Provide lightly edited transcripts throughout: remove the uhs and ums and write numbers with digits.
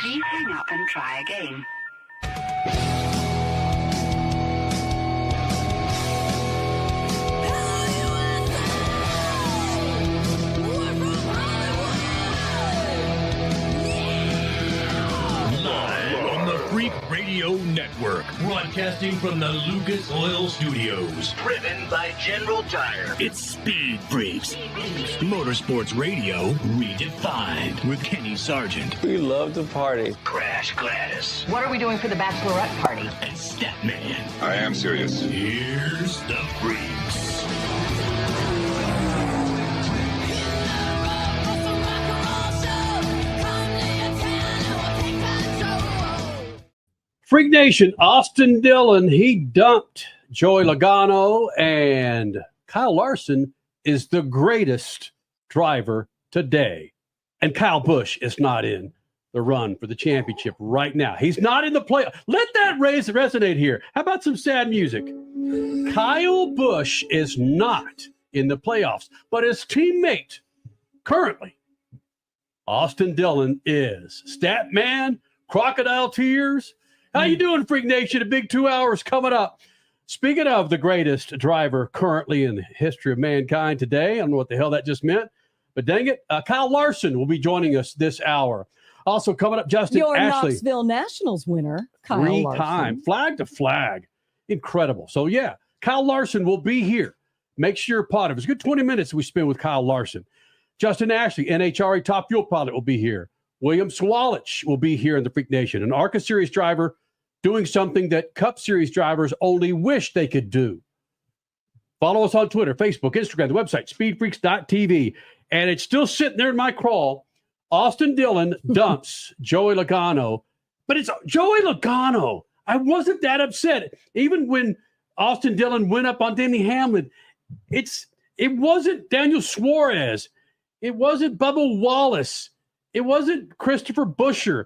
Please hang up and try again. Freak Radio Network, broadcasting from the Lucas Oil Studios. Driven by General Tire. It's Speed Freaks. Motorsports Radio redefined with Kenny Sargent. We love to party. Crash Gladys. What are we doing for the bachelorette party? And Statman. I am serious. Here's the Freaks. Freak Nation, Austin Dillon, he dumped Joey Logano, and Kyle Larson is the greatest driver today. And Kyle Busch is not in the run for the championship right now. He's not in the playoff. Let that resonate here. How about some sad music? Kyle Busch is not in the playoffs, but his teammate currently, Austin Dillon, is. Statman, crocodile tears. How you doing, Freak Nation? A big 2 hours coming up. Speaking of the greatest driver currently in the history of mankind today, I don't know what the hell that just meant, but dang it, Kyle Larson will be joining us this hour. Also coming up, Justin Your Ashley. Knoxville Nationals winner, Kyle Larson. Three-time, flag to flag. Incredible. So, yeah, Kyle Larson will be here. Make sure you're part of it. It's a good 20 minutes we spend with Kyle Larson. Justin Ashley, NHRA Top Fuel pilot, will be here. William Swalich will be here in the Freak Nation, an ARCA Series driver doing something that Cup Series drivers only wish they could do. Follow us on Twitter, Facebook, Instagram, the website, speedfreaks.tv. And it's still sitting there in my crawl. Austin Dillon dumps Joey Logano. But it's Joey Logano. I wasn't that upset. Even when Austin Dillon went up on Denny Hamlin, it wasn't Daniel Suarez. It wasn't Bubba Wallace. It wasn't Christopher Buescher.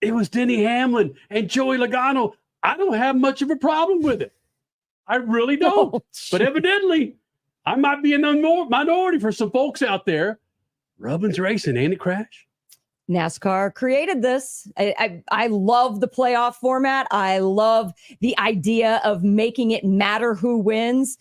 It was Denny Hamlin and Joey Logano. I don't have much of a problem with it. I really don't. Oh, but evidently, I might be in the minority for some folks out there. Rubbin's racing, ain't it, Crash? NASCAR created this. I love the playoff format. I love the idea of making it matter who wins.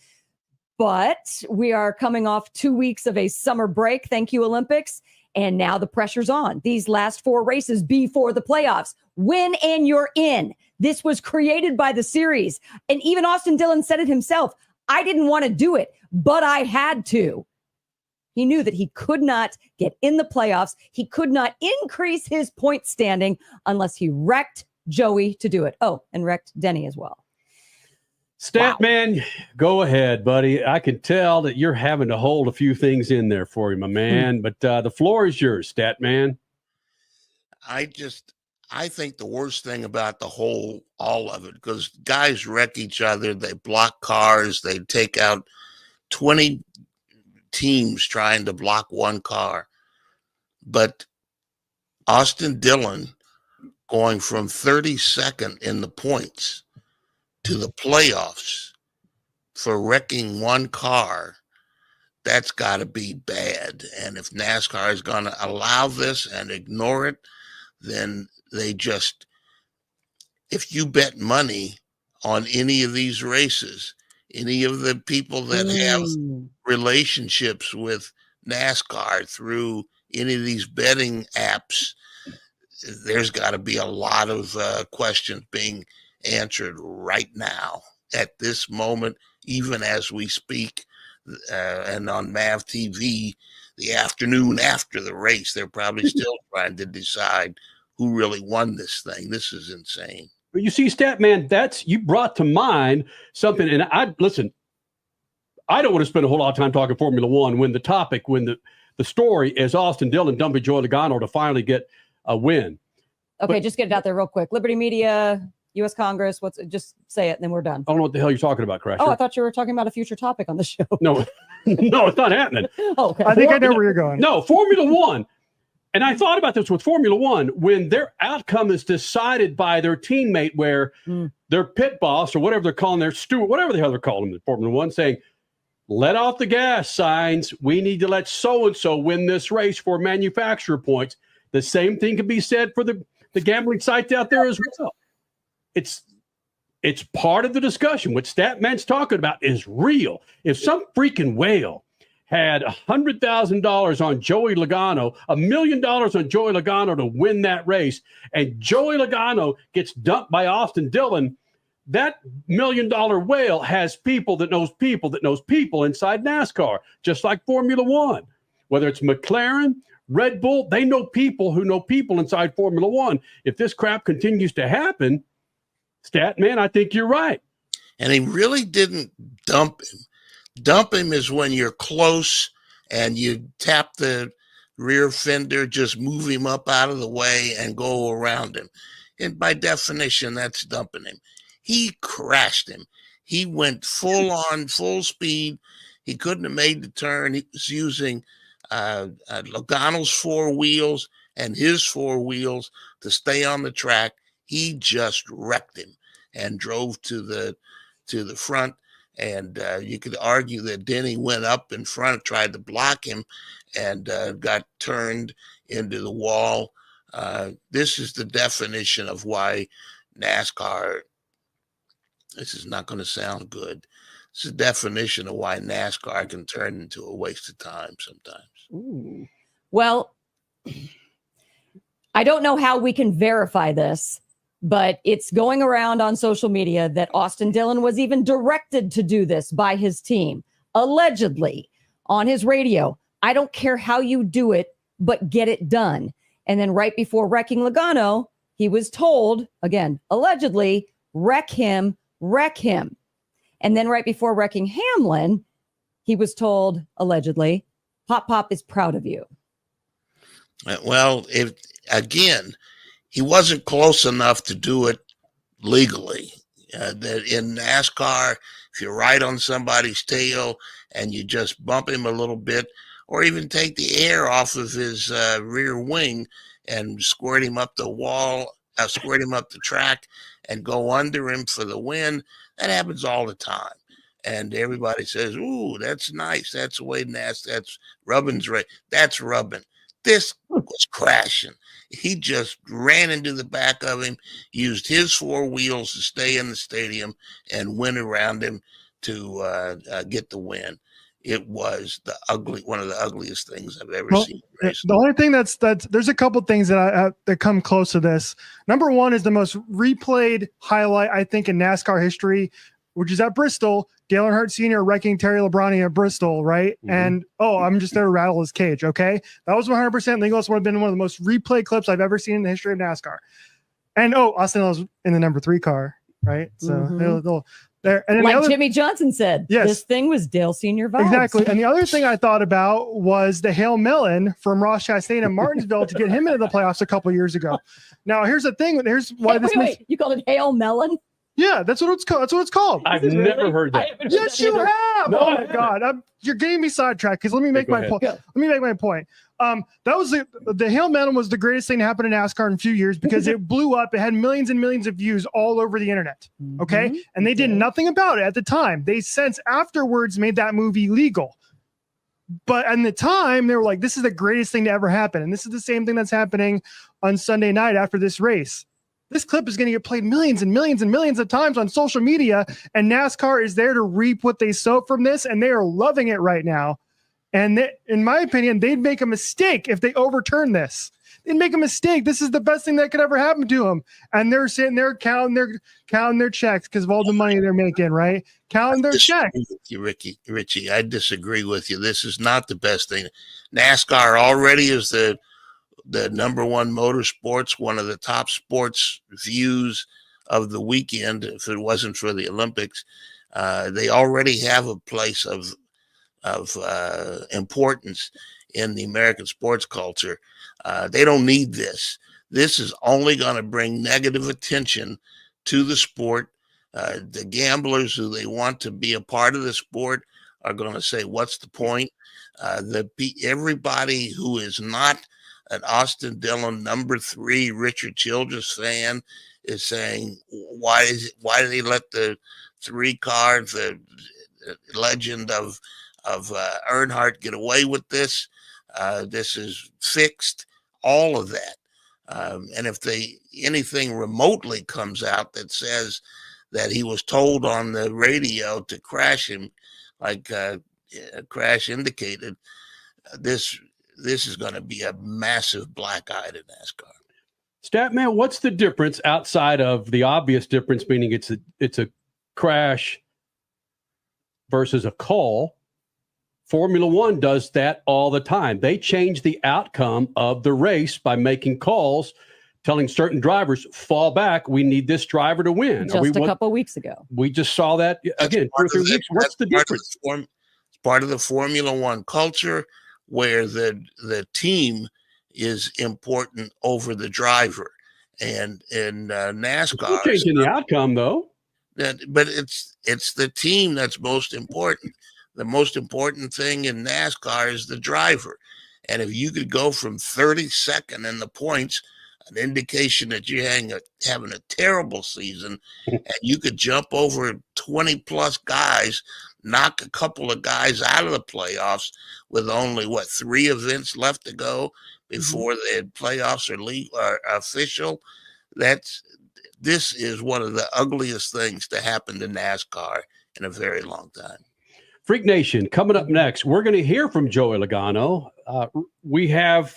But we are coming off 2 weeks of a summer break. Thank you, Olympics. And now the pressure's on. These last 4 races before the playoffs. Win and you're in. This was created by the series. And even Austin Dillon said it himself. I didn't want to do it, but I had to. He knew that he could not get in the playoffs. He could not increase his point standing unless he wrecked Joey to do it. Oh, and wrecked Denny as well. Statman, Go ahead, buddy. I can tell that you're having to hold a few things in there for you, my man. But the floor is yours, Statman. I think the worst thing about all of it, because guys wreck each other, they block cars, they take out 20 teams trying to block one car. But Austin Dillon going from 32nd in the points to the playoffs for wrecking one car, that's got to be bad. And if NASCAR is going to allow this and ignore it, then if you bet money on any of these races, any of the people that have relationships with NASCAR through any of these betting apps, there's got to be a lot of questions being answered right now at this moment, even as we speak, and on MAV TV the afternoon after the race, they're probably still trying to decide who really won this thing. This is insane. But you see, Statman, you brought to mind something, and I don't want to spend a whole lot of time talking Formula One when the story is Austin Dillon dumping Joey Logano to finally get a win. Okay, just get it out there real quick. Liberty Media, U.S. Congress, just say it, and then we're done. I don't know what the hell you're talking about, Crasher. Oh, I thought you were talking about a future topic on the show. No, it's not happening. Okay. I think I know where you're going. No, Formula One. And I thought about this with Formula One, when their outcome is decided by their teammate, where their pit boss or whatever they're calling their steward, whatever the hell they're calling them in Formula One, saying, let off the gas signs. We need to let so-and-so win this race for manufacturer points. The same thing can be said for the the gambling sites out there as well. It's part of the discussion. What Statman's talking about is real. If some freaking whale had $100,000 on Joey Logano, $1 million on Joey Logano to win that race, and Joey Logano gets dumped by Austin Dillon, that $1 million whale has people that knows people inside NASCAR, just like Formula One. Whether it's McLaren, Red Bull, they know people who know people inside Formula One. If this crap continues to happen, Statman, I think you're right. And he really didn't dump him. Dump him is when you're close and you tap the rear fender, just move him up out of the way and go around him. And by definition, that's dumping him. He crashed him. He went full on, full speed. He couldn't have made the turn. He was using Logano's four wheels and his four wheels to stay on the track. He just wrecked him and drove to the front. And you could argue that Denny went up in front, tried to block him, and got turned into the wall. This is the definition of why NASCAR, this is not going to sound good. It's the definition of why NASCAR can turn into a waste of time sometimes. Ooh. Well, I don't know how we can verify this, but it's going around on social media that Austin Dillon was even directed to do this by his team, allegedly, on his radio. I don't care how you do it, but get it done. And then right before wrecking Logano, he was told, again, allegedly, wreck him. And then right before wrecking Hamlin, he was told, allegedly, Pop is proud of you. Well, again, he wasn't close enough to do it legally. That in NASCAR, if you ride on somebody's tail and you just bump him a little bit, or even take the air off of his rear wing and squirt him up the wall, squirt him up the track and go under him for the win, that happens all the time. And everybody says, ooh, that's nice. That's the way that's rubbing's right. That's rubbing. This was crashing. He just ran into the back of him, used his four wheels to stay in the stadium, and went around him to get the win. It was one of the ugliest things I've ever seen. The only thing that's there's a couple things that come close to this. Number one is the most replayed highlight, I think, in NASCAR history, which is at Bristol. Dale Earnhardt Sr. wrecking Terry Labonte at Bristol, right? Mm-hmm. And, I'm just there to rattle his cage, okay? That was 100% legal. It's would have been one of the most replayed clips I've ever seen in the history of NASCAR. And, Austin was in the number 3 car, right? So, they'll there. And like Jimmy Johnson said, yes, this thing was Dale Sr. vibes. Exactly. And the other thing I thought about was the Hail Melon from Ross Chastain and Martinsville to get him into the playoffs a couple years ago. Now, here's the thing. Here's why wait, you called it Hail Melon? Yeah, that's what it's called. That's what it's called. I've never heard that. Yes, you have. No, oh my God, you're getting me sidetracked because let me make my point. Let me make my point. That was the Hail Melon was the greatest thing to happen in NASCAR in a few years because it blew up. It had millions and millions of views all over the internet. Okay, and they did nothing about it at the time. They since afterwards made that movie legal. But at the time, they were like, "This is the greatest thing to ever happen," and this is the same thing that's happening on Sunday night after this race. This clip is going to get played millions and millions and millions of times on social media, and NASCAR is there to reap what they sow from this, and they are loving it right now. And in my opinion, they'd make a mistake if they overturn this. They'd make a mistake. This is the best thing that could ever happen to them. And they're sitting there counting their checks because of all the money they're making, right? Counting their checks. Richie, I disagree with you. This is not the best thing. NASCAR already is the number one motorsports, one of the top sports views of the weekend. If it wasn't for the Olympics, they already have a place of importance in the American sports culture. They don't need this. This is only going to bring negative attention to the sport. The gamblers who they want to be a part of the sport are going to say, what's the point? Everybody who is not an Austin Dillon number 3 Richard Childress fan is saying, why do they let the 3 car, the legend of Earnhardt, get away with this? This is fixed. All of that. And if anything remotely comes out that says that he was told on the radio to crash him, like crash indicated, this is going to be a massive black eye to NASCAR. Statman, what's the difference outside of the obvious difference, meaning it's a crash versus a call? Formula One does that all the time. They change the outcome of the race by making calls, telling certain drivers, fall back, we need this driver to win. Just a couple of weeks ago. We just saw that again. 2 or 3 weeks. What's the difference? It's part of the Formula One culture where the team is important over the driver. And in NASCAR, changing the outcome though. But it's the team that's most important. The most important thing in NASCAR is the driver. And if you could go from 32nd in the points, an indication that you're having a terrible season, and you could jump over 20 plus guys, knock a couple of guys out of the playoffs with only 3 events left to go before the playoffs are official. This is one of the ugliest things to happen to NASCAR in a very long time. Freak Nation, coming up next, we're going to hear from Joey Logano. We have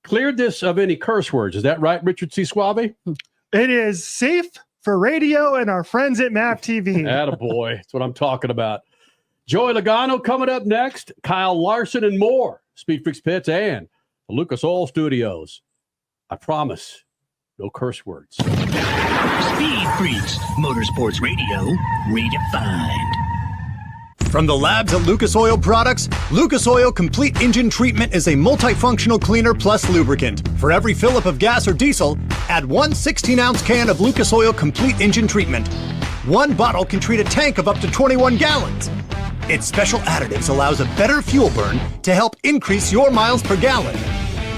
cleared this of any curse words. Is that right, Richard C. Suave? It is safe for radio and our friends at MAP TV. Attaboy. That's what I'm talking about. Joey Logano coming up next. Kyle Larson and more. Speed Freaks Pits and the Lucas Oil Studios. I promise, no curse words. Speed Freaks, Motorsports Radio, redefined. From the labs at Lucas Oil Products, Lucas Oil Complete Engine Treatment is a multifunctional cleaner plus lubricant. For every fill-up of gas or diesel, add 1 16-ounce can of Lucas Oil Complete Engine Treatment. 1 bottle can treat a tank of up to 21 gallons. Its special additives allows a better fuel burn to help increase your miles per gallon.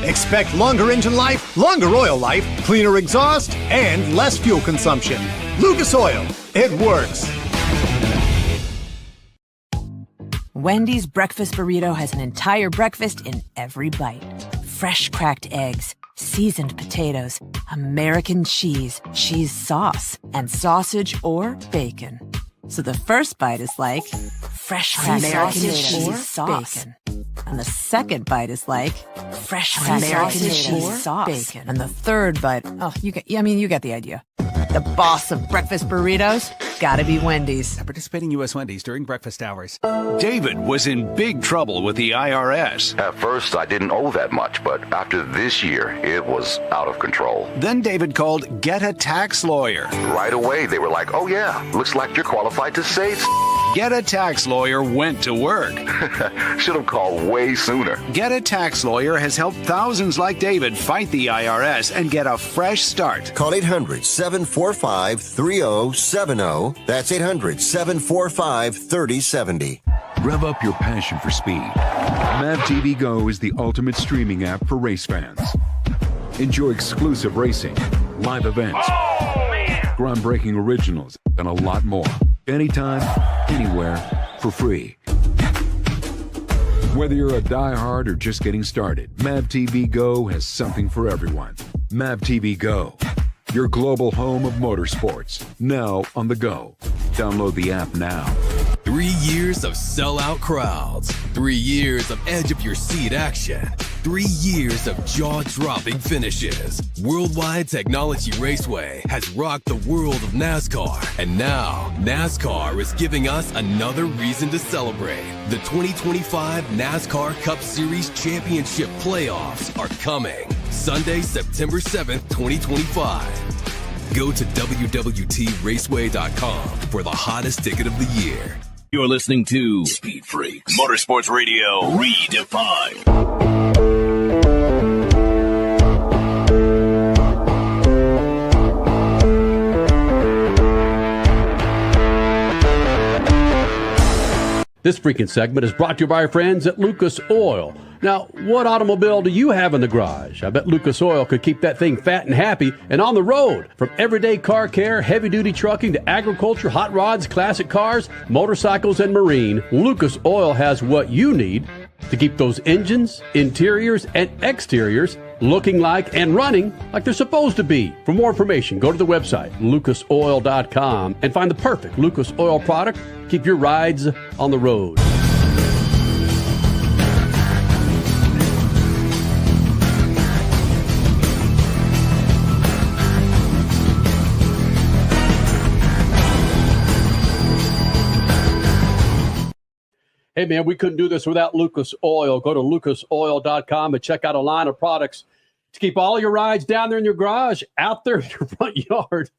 Expect longer engine life, longer oil life, cleaner exhaust, and less fuel consumption. Lucas Oil, it works. Wendy's breakfast burrito has an entire breakfast in every bite. Fresh cracked eggs, seasoned potatoes, American cheese, cheese sauce, and sausage or bacon. So the first bite is like fresh cracked American cheese sauce. Bacon. And the second bite is like fresh cracked American cheese sauce. Bacon. And the third bite, you get the idea. The boss of breakfast burritos, gotta be Wendy's. Participating U.S. Wendy's during breakfast hours. David was in big trouble with the IRS. At first, I didn't owe that much, but after this year, it was out of control. Then David called Get a Tax Lawyer. Right away, they were like, oh yeah, looks like you're qualified to save. Get a Tax Lawyer went to work. Should have called way sooner. Get a Tax Lawyer has helped thousands like David fight the IRS and get a fresh start. Call 800-745-3070. That's 800-745-3070. Rev up your passion for speed. MAV TV Go is the ultimate streaming app for race fans. Enjoy exclusive racing, live events, groundbreaking originals, and a lot more. Anytime, anywhere, for free. Whether you're a diehard or just getting started, MAV TV Go has something for everyone. MAV TV Go, your global home of motorsports, now on the go. Download the app now. 3 years of sellout crowds, 3 years of edge of your seat action, 3 years of jaw-dropping finishes. Worldwide Technology Raceway has rocked the world of NASCAR, and now NASCAR is giving us another reason to celebrate. The 2025 NASCAR Cup Series Championship Playoffs are coming Sunday, September 7th, 2025. Go to www.raceway.com for the hottest ticket of the year. You're listening to Speed Freaks, Motorsports Radio, redefined. This freaking segment is brought to you by our friends at Lucas Oil. Now, what automobile do you have in the garage? I bet Lucas Oil could keep that thing fat and happy and on the road. From everyday car care, heavy-duty trucking to agriculture, hot rods, classic cars, motorcycles, and marine, Lucas Oil has what you need to keep those engines, interiors, and exteriors looking like and running like they're supposed to be. For more information, go to the website, lucasoil.com, and find the perfect Lucas Oil product. Keep your rides on the road. Hey, man, we couldn't do this without Lucas Oil. Go to lucasoil.com and check out a line of products to keep all your rides down there in your garage, out there in your front yard,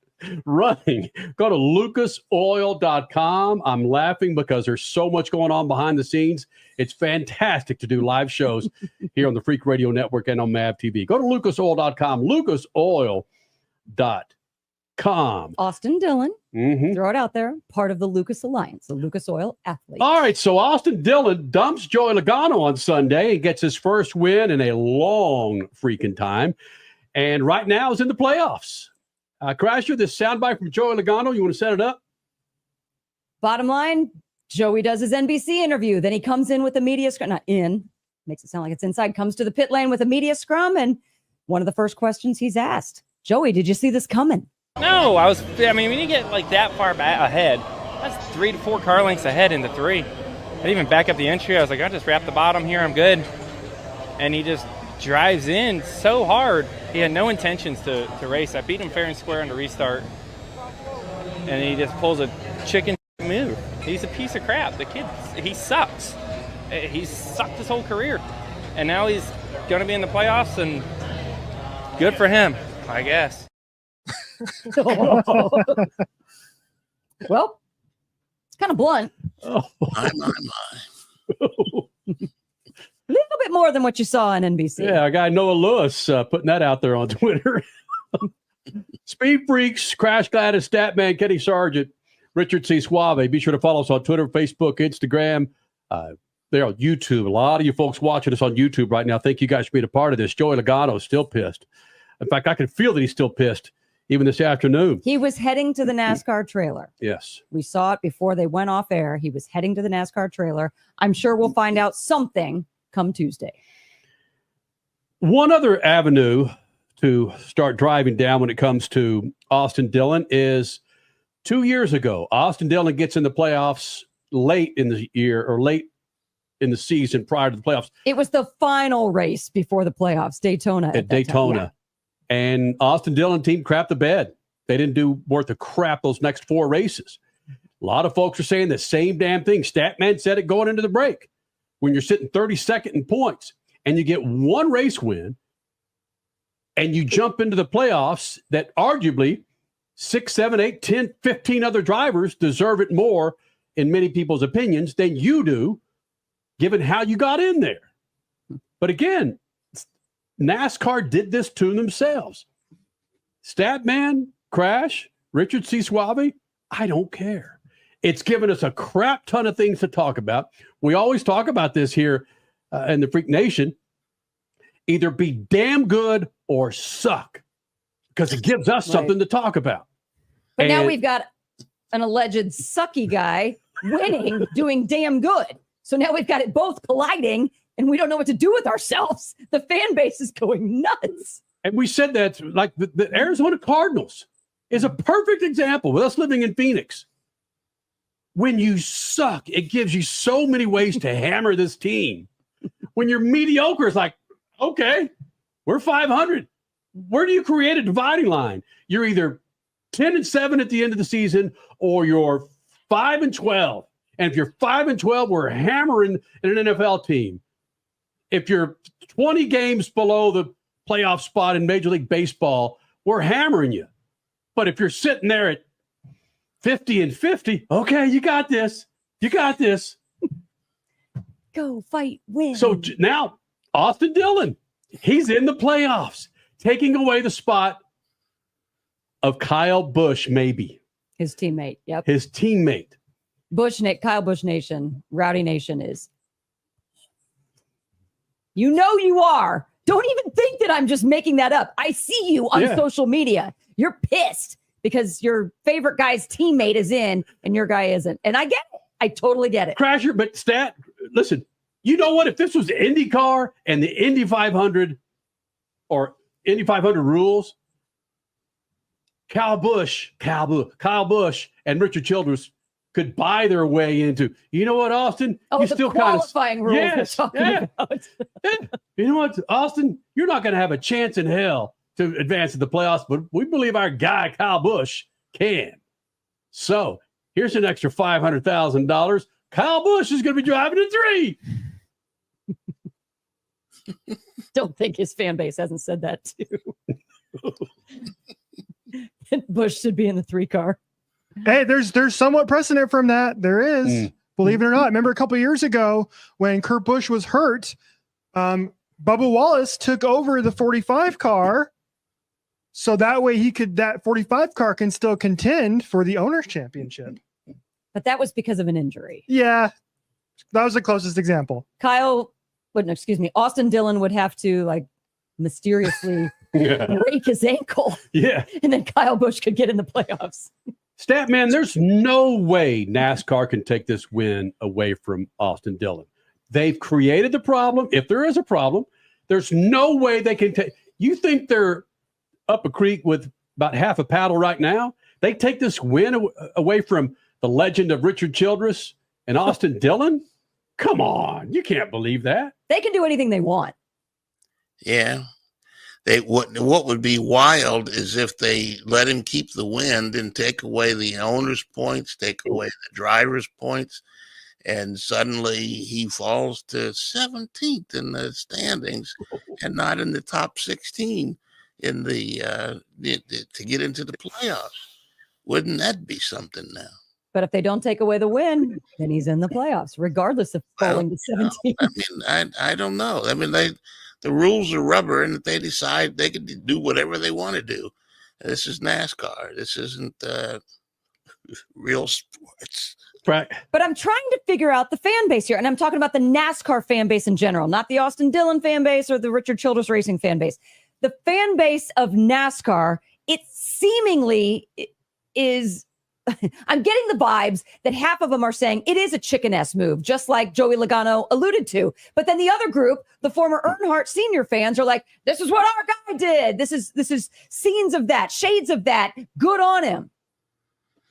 running. Go to lucasoil.com. I'm laughing because there's so much going on behind the scenes. It's fantastic to do live shows here on the Freak Radio Network and on MAV TV. Go to lucasoil.com, lucasoil.com. Austin Dillon, throw it out there, part of the Lucas Alliance, the Lucas Oil athlete. All right, so Austin Dillon dumps Joey Logano on Sunday and gets his first win in a long freaking time, and right now is in the playoffs. Crasher, this soundbite from Joey Logano, you want to set it up? Bottom line, Joey does his NBC interview, then he comes in with a media scrum, not in, makes it sound like it's inside, comes to the pit lane with a media scrum, and one of the first questions he's asked, Joey, did you see this coming? No, when you get like that far back ahead, that's 3 to 4 car lengths ahead into 3. I didn't even back up the entry. I was like, I'll just wrap the bottom here. I'm good. And he just drives in so hard. He had no intentions to race. I beat him fair and square on the restart. And he just pulls a chicken move. He's a piece of crap. The kid, he sucks. He's sucked his whole career. And now he's going to be in the playoffs, and good for him, I guess. Well, it's kind of blunt. My. A little bit more than what you saw on NBC. Yeah, our guy Noah Lewis putting that out there on Twitter. Speed Freaks, Crash Gladys, Statman, Kenny Sargent, Richard C. Suave. Be sure to follow us on Twitter, Facebook, Instagram. They're on YouTube. A lot of you folks watching us on YouTube right now. Thank you guys for being a part of this. Joey Logano is still pissed. In fact, I can feel that he's still pissed. Even this afternoon. He was heading to the NASCAR trailer. Yes. We saw it before they went off air. He was heading to the NASCAR trailer. I'm sure we'll find out something come Tuesday. One other avenue to start driving down when it comes to Austin Dillon is 2 years ago. Austin Dillon gets in the playoffs late in the year or late in the season prior to the playoffs. It was the final race before the playoffs, Daytona. At Daytona. Yeah. And Austin Dillon team crapped the bed. They didn't do worth a crap those next 4 races. A lot of folks are saying the same damn thing. Statman said it going into the break. When you're sitting 32nd in points and you get 1 race win and you jump into the playoffs that arguably 6, 7, 8, 10, 15 other drivers deserve it more in many people's opinions than you do, given how you got in there. But again, NASCAR did this to themselves. Statman, Crash, Richard C. Suave, I don't care. It's given us a crap ton of things to talk about. We always talk about this here in the Freak Nation. Either be damn good or suck, because it gives us something to talk about. But now we've got an alleged sucky guy winning, doing damn good. So now we've got it both colliding, and we don't know what to do with ourselves. The fan base is going nuts. And we said that, like the Arizona Cardinals is a perfect example with us living in Phoenix. When you suck, it gives you so many ways to hammer this team. When you're mediocre, it's like, okay, we're 500. Where do you create a dividing line? You're either 10-7 at the end of the season, or you're 5-12. And if you're 5-12, we're hammering an NFL team. If you're 20 games below the playoff spot in Major League Baseball, we're hammering you. But if you're sitting there at 50-50, okay, you got this. You got this. Go fight, win. So now Austin Dillon, he's in the playoffs, taking away the spot of Kyle Busch, maybe. His teammate, yep. His teammate. Kyle Busch Nation, Rowdy Nation is. You know you are. Don't even think that I'm just making that up. I see you on social media. You're pissed because your favorite guy's teammate is in and your guy isn't. And I get it. I totally get it. Crasher, but listen, you know what? If this was IndyCar and the Indy 500 or Indy 500 rules, Kyle Busch, and Richard Childress could buy their way into. You know what, Austin? Oh, you the still qualifying rules we're talking about. You know what, Austin? You're not going to have a chance in hell to advance to the playoffs, but we believe our guy Kyle Busch can. So here's an extra $500,000. Kyle Busch is going to be driving a 3. Don't think his fan base hasn't said that too. Busch should be in the 3 car. Hey, there's somewhat precedent from that. There is, believe it or not. Remember a couple of years ago when Kurt Busch was hurt, Bubba Wallace took over the 45 car, so that way that 45 car can still contend for the Owners' Championship. But that was because of an injury. Yeah, that was the closest example. Austin Dillon would have to like mysteriously break his ankle. Yeah. And then Kyle Busch could get in the playoffs. Statman, there's no way NASCAR can take this win away from Austin Dillon. They've created the problem. If there is a problem, there's no way they can take. You think they're up a creek with about half a paddle right now? They take this win away from the legend of Richard Childress and Austin Dillon? Come on. You can't believe that. They can do anything they want. Yeah. What would be wild is if they let him keep the win and take away the owner's points, take away the driver's points, and suddenly he falls to 17th in the standings and not in the top 16 in to get into the playoffs. Wouldn't that be something now? But if they don't take away the win, then he's in the playoffs, regardless of falling to 17. I mean, I don't know. I mean, the rules are rubber, and if they decide they can do whatever they want to do. This is NASCAR. This isn't real sports. Right. But I'm trying to figure out the fan base here, and I'm talking about the NASCAR fan base in general, not the Austin Dillon fan base or the Richard Childress Racing fan base. The fan base of NASCAR, it seemingly is... I'm getting the vibes that half of them are saying it is a chicken-ass move, just like Joey Logano alluded to. But then the other group, the former Earnhardt Senior fans, are like, this is what our guy did. This is scenes of that, shades of that. Good on him.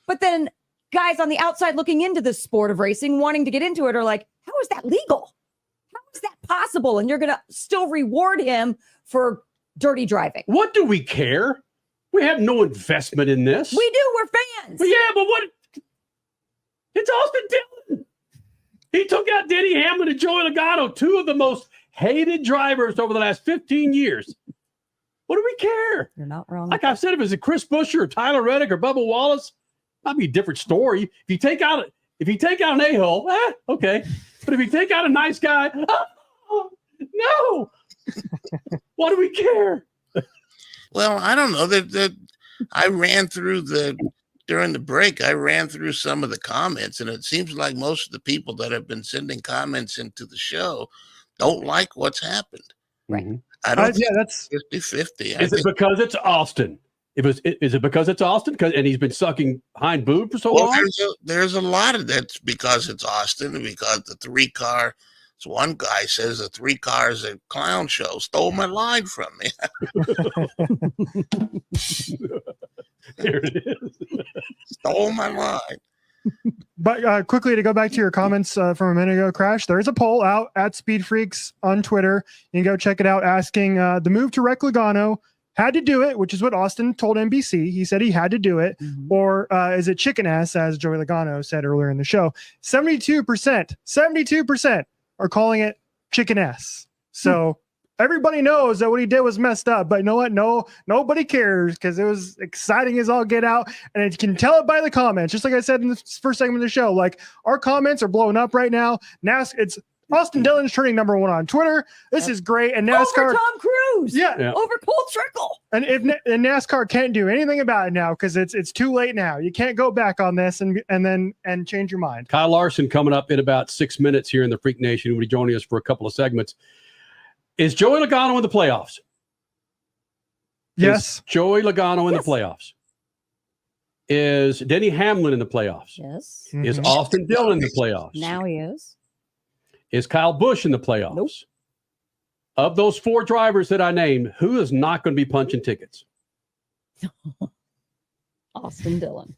But then guys on the outside looking into this sport of racing, wanting to get into it, are like, how is that legal? How is that possible? And you're going to still reward him for dirty driving. What do we care? We have no investment in this. We do. We're fans. But yeah, but what? It's Austin Dillon. He took out Denny Hamlin and Joey Logano, 2 of the most hated drivers over the last 15 years. What do we care? You're not wrong. Like I said, if it's a Chris Buescher or Tyler Reddick or Bubba Wallace, might be a different story. If you take out an a-hole, okay. But if you take out a nice guy, no. What do we care? Well, I don't know. I ran through during the break, I ran through some of the comments, and it seems like most of the people that have been sending comments into the show don't like what's happened. Right. I don't think that's 50-50. Is it because it's Austin? Is it because it's Austin? And he's been sucking hind boob for so long? There's a lot of that's because it's Austin, and because the 3-car. So one guy says the 3 cars a clown show. Stole my line from me. There it is. Stole my line. But quickly to go back to your comments from a minute ago, Crash, there is a poll out at Speed Freaks on Twitter. You can go check it out, asking the move to wreck Logano, had to do it, which is what Austin told NBC. He said he had to do it. Mm-hmm. Or is it chicken ass, as Joey Logano said earlier in the show? 72% are calling it chicken ass. So everybody knows that what he did was messed up, but you know what? Nobody cares because it was exciting as all get out. And you can tell it by the comments, just like I said in the first segment of the show, like our comments are blowing up right now. It's Austin Dillon's turning #1 on Twitter. This is great. And NASCAR over Tom Cruise. Yeah. Over Cole Trickle. And NASCAR can't do anything about it now because it's too late now. You can't go back on this and change your mind. Kyle Larson coming up in about 6 minutes here in the Freak Nation. He'll be joining us for a couple of segments. Is Joey Logano in the playoffs? Yes. Is Joey Logano in the playoffs? Is Denny Hamlin in the playoffs? Yes. Mm-hmm. Is Austin Dillon in the playoffs? Now he is. Is Kyle Busch in the playoffs? Nope. Of those 4 drivers that I named, who is not going to be punching tickets? Austin Dillon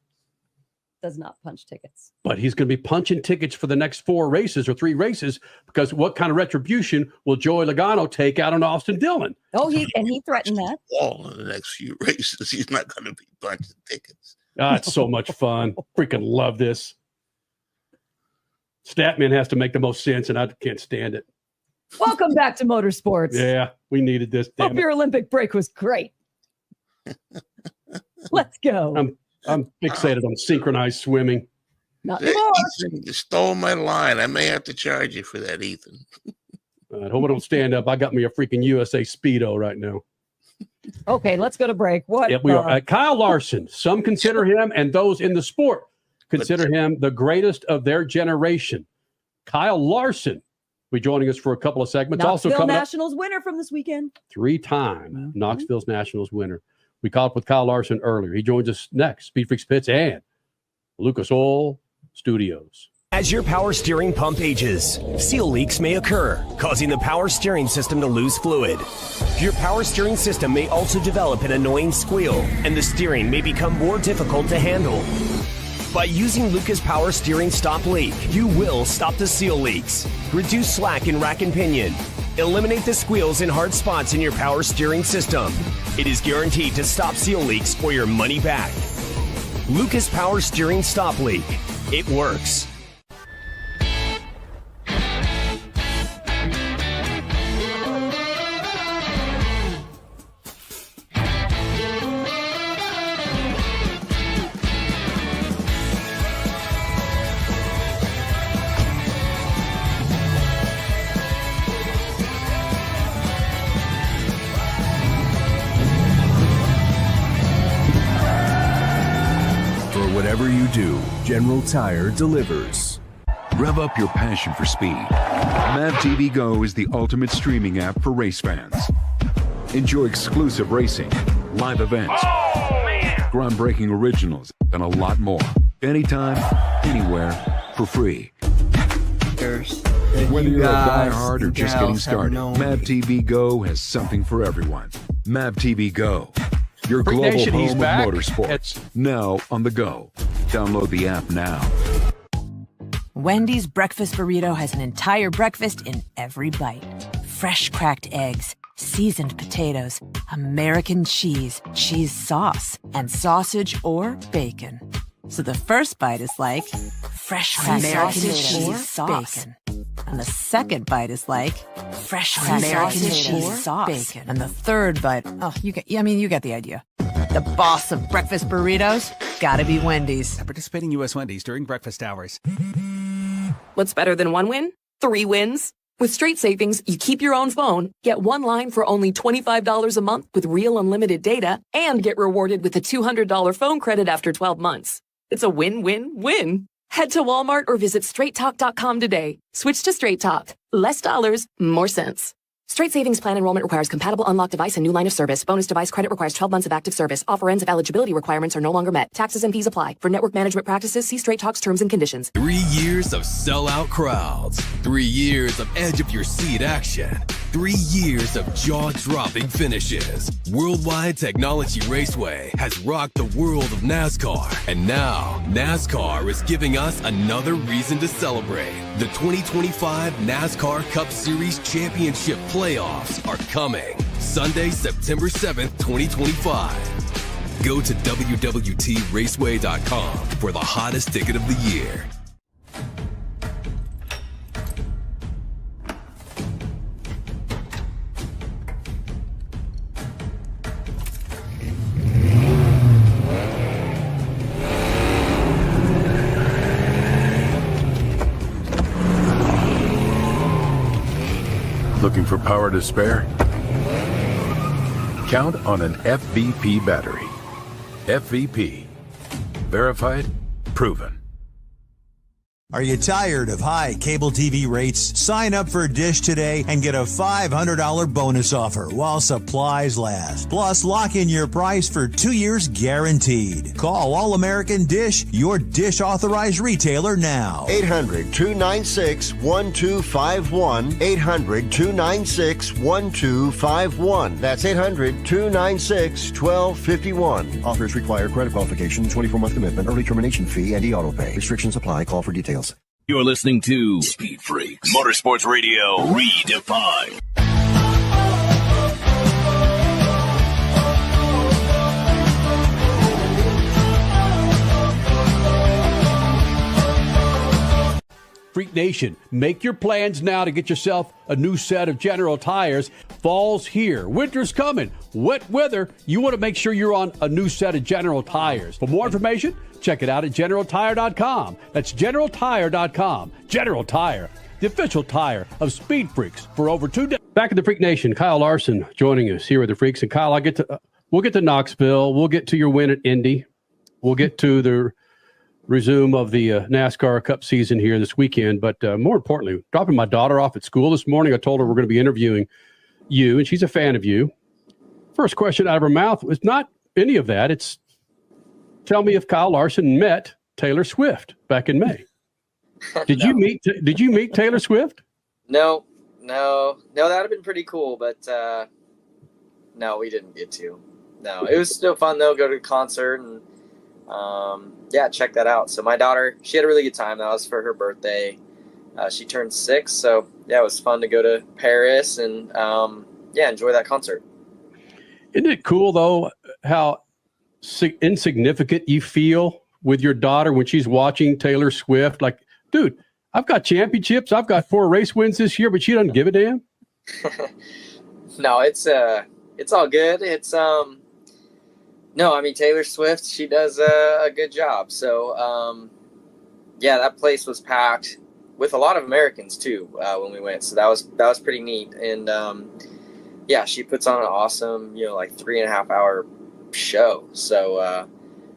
does not punch tickets. But he's going to be punching tickets for the next 4 races or 3 races, because what kind of retribution will Joey Logano take out on Austin Dillon? Oh, he threatened that. All in the next few races, he's not going to be punching tickets. It's so much fun. Freaking love this. Statman has to make the most sense, and I can't stand it. Welcome back to Motorsports. Yeah, we needed this. Hope your Olympic break was great. Let's go. I'm fixated on synchronized swimming. Not anymore. Ethan, you stole my line. I may have to charge you for that, Ethan. I hope I don't stand up. I got me a freaking USA Speedo right now. Okay, let's go to break. What? Yep, we are. Kyle Larson. Some consider him, and those in the sport consider him the greatest of their generation. Kyle Larson will be joining us for a couple of segments. Knoxville also coming Nationals winner from this weekend. 3-time Knoxville's Nationals winner. We caught up with Kyle Larson earlier. He joins us next. Speed Freaks Pits and Lucas Oil Studios. As your power steering pump ages, seal leaks may occur, causing the power steering system to lose fluid. Your power steering system may also develop an annoying squeal, and the steering may become more difficult to handle. By using Lucas Power Steering Stop Leak, you will stop the seal leaks, reduce slack in rack and pinion, eliminate the squeals and hard spots in your power steering system. It is guaranteed to stop seal leaks or your money back. Lucas Power Steering Stop Leak. It works. Whatever you do, General Tire delivers. Rev up your passion for speed. MAVTV Go is the ultimate streaming app for race fans. Enjoy exclusive racing, live events, groundbreaking originals, and a lot more. Anytime, anywhere, for free. Whether you're a diehard or just getting started, MAVTV Go has something for everyone. MAVTV Go. Your global Nation, home he's of back. motorsports. Now on the go. Download the app now. Wendy's breakfast burrito has an entire breakfast in every bite. Fresh cracked eggs, seasoned potatoes, American cheese, cheese sauce, and sausage or bacon. So the first bite is like fresh cracked sausage cheese sauce. Bacon. And the second bite is like fresh American cheese sauce. Bacon. And the third bite, you get the idea. The boss of breakfast burritos, gotta be Wendy's. At participating U.S. Wendy's during breakfast hours. What's better than one win? 3 wins. With Straight Savings, you keep your own phone, get one line for only $25 a month with real unlimited data, and get rewarded with a $200 phone credit after 12 months. It's a win-win-win. Head to Walmart or visit straighttalk.com today. Switch to Straight Talk. Less dollars, more sense. Straight Savings Plan enrollment requires compatible unlocked device and new line of service. Bonus device credit requires 12 months of active service. Offer ends if eligibility requirements are no longer met. Taxes and fees apply. For network management practices, see Straight Talk's terms and conditions. 3 years of sellout crowds. 3 years of edge of your seat action. 3 years of jaw-dropping finishes. Worldwide Technology Raceway has rocked the world of NASCAR. And now, NASCAR is giving us another reason to celebrate. The 2025 NASCAR Cup Series Championship Playoffs are coming. Sunday, September 7th, 2025. Go to www.raceway.com for the hottest ticket of the year. Looking for power to spare? Count on an FVP battery. FVP. Verified, proven. Are you tired of high cable TV rates? Sign up for Dish today and get a $500 bonus offer while supplies last. Plus, lock in your price for 2 years guaranteed. Call All-American Dish, your Dish authorized retailer now. 800-296-1251. 800-296-1251. That's 800-296-1251. Offers require credit qualification, 24-month commitment, early termination fee, and e-auto pay. Restrictions apply. Call for details. You're listening to Speed Freaks Motorsports Radio Redefined. Freak Nation, make your plans now to get yourself a new set of General tires. Fall's here. Winter's coming. Wet weather. You want to make sure you're on a new set of General tires. For more information, check it out at GeneralTire.com. That's GeneralTire.com. General Tire, the official tire of Speed Freaks for over 2 decades. Back in the Freak Nation, Kyle Larson joining us here with the Freaks. And Kyle, we'll get to Knoxville. We'll get to your win at Indy. We'll get to the resume of the NASCAR Cup season here this weekend. But more importantly, dropping my daughter off at school this morning, I told her we're going to be interviewing you, and she's a fan of you. First question out of her mouth was not any of that. It's, tell me if Kyle Larson met Taylor Swift back in May. Did you meet Taylor Swift? No, that would have been pretty cool, but no, we didn't get to. No, it was still fun though. Go to a concert and check that out. So my daughter, she had a really good time. That was for her birthday. She turned 6, so yeah, it was fun to go to Paris and enjoy that concert. Isn't it cool though how insignificant you feel with your daughter when she's watching Taylor Swift? Like, dude, I've got championships, I've got 4 race wins this year, but she doesn't give a damn. No, it's all good. It's no, I mean, Taylor Swift, she does a good job. So that place was packed with a lot of Americans too when we went. So that was pretty neat. And she puts on an awesome, 3.5 hour show. So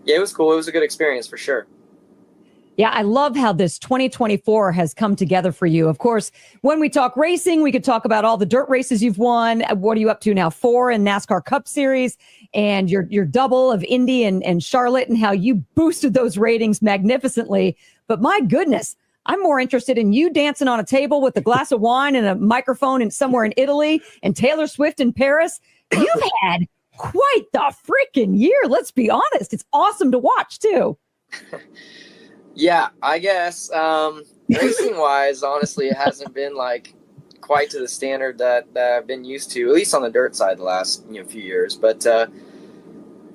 it was cool. It was a good experience for sure. Yeah, I love how this 2024 has come together for you. Of course, when we talk racing, we could talk about all the dirt races you've won. What are you up to now? 4 in NASCAR Cup Series, and your double of Indy and Charlotte, and how you boosted those ratings magnificently. But my goodness, I'm more interested in you dancing on a table with a glass of wine and a microphone and somewhere in Italy, and Taylor Swift in Paris. You've had quite the freaking year. Let's be honest. It's awesome to watch too. Yeah, I guess racing wise, honestly, it hasn't been like quite to the standard that I've been used to, at least on the dirt side the last few years. But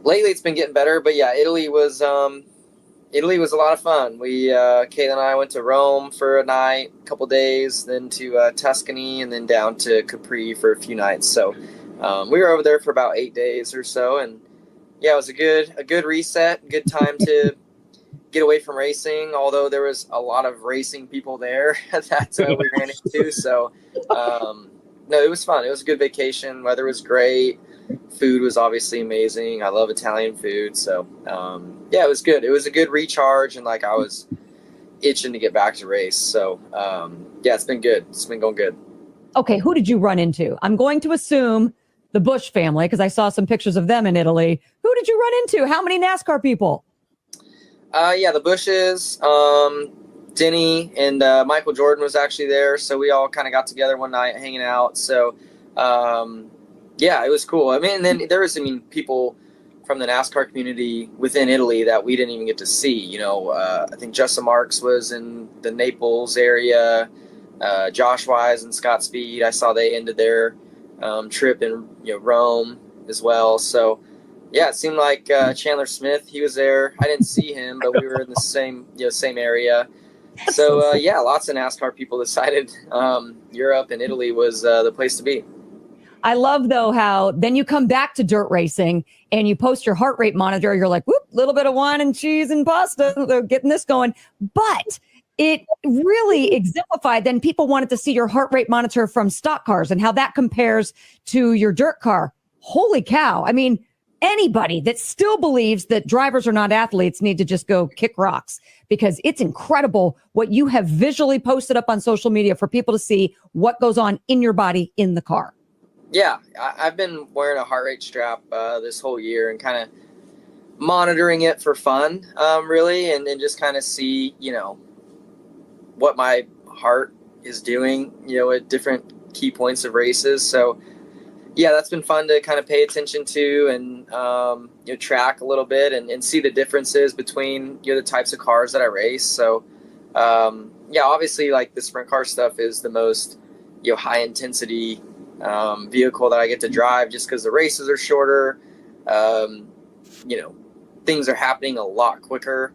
lately it's been getting better. But yeah, Italy was a lot of fun. We Kayla and I went to Rome for a night, a couple days, then to Tuscany, and then down to Capri for a few nights. So we were over there for about 8 days or so, and yeah, it was a good reset, good time to get away from racing, although there was a lot of racing people there that we ran into. So, no, it was fun. It was a good vacation. Weather was great. Food was obviously amazing. I love Italian food. So, it was good. It was a good recharge, and I was itching to get back to race. So, it's been good. It's been going good. Okay, who did you run into? I'm going to assume the Busch family, because I saw some pictures of them in Italy. Who did you run into? How many NASCAR people? The Bushes, Denny, and Michael Jordan was actually there. So we all kind of got together one night hanging out. So, it was cool. I mean, and then there was, people from the NASCAR community within Italy that we didn't even get to see. I think Justin Marks was in the Naples area, Josh Wise and Scott Speed. I saw they ended their trip in Rome as well. So, yeah, it seemed like Chandler Smith, he was there. I didn't see him, but we were in the same area. So, lots of NASCAR people decided Europe and Italy was the place to be. I love, though, how then you come back to dirt racing and you post your heart rate monitor. You're like, whoop, little bit of wine and cheese and pasta. They're getting this going. But it really exemplified. Then people wanted to see your heart rate monitor from stock cars and how that compares to your dirt car. Holy cow. I mean, anybody that still believes that drivers are not athletes need to just go kick rocks, because it's incredible what you have visually posted up on social media for people to see what goes on in your body in the car. Yeah, I've been wearing a heart rate strap this whole year and kind of monitoring it for fun, really, and just kind of see, what my heart is doing, at different key points of races. So yeah, that's been fun to kind of pay attention to and, track a little bit and see the differences between, the types of cars that I race. So, obviously like the sprint car stuff is the most, high intensity, vehicle that I get to drive just because the races are shorter. Things are happening a lot quicker,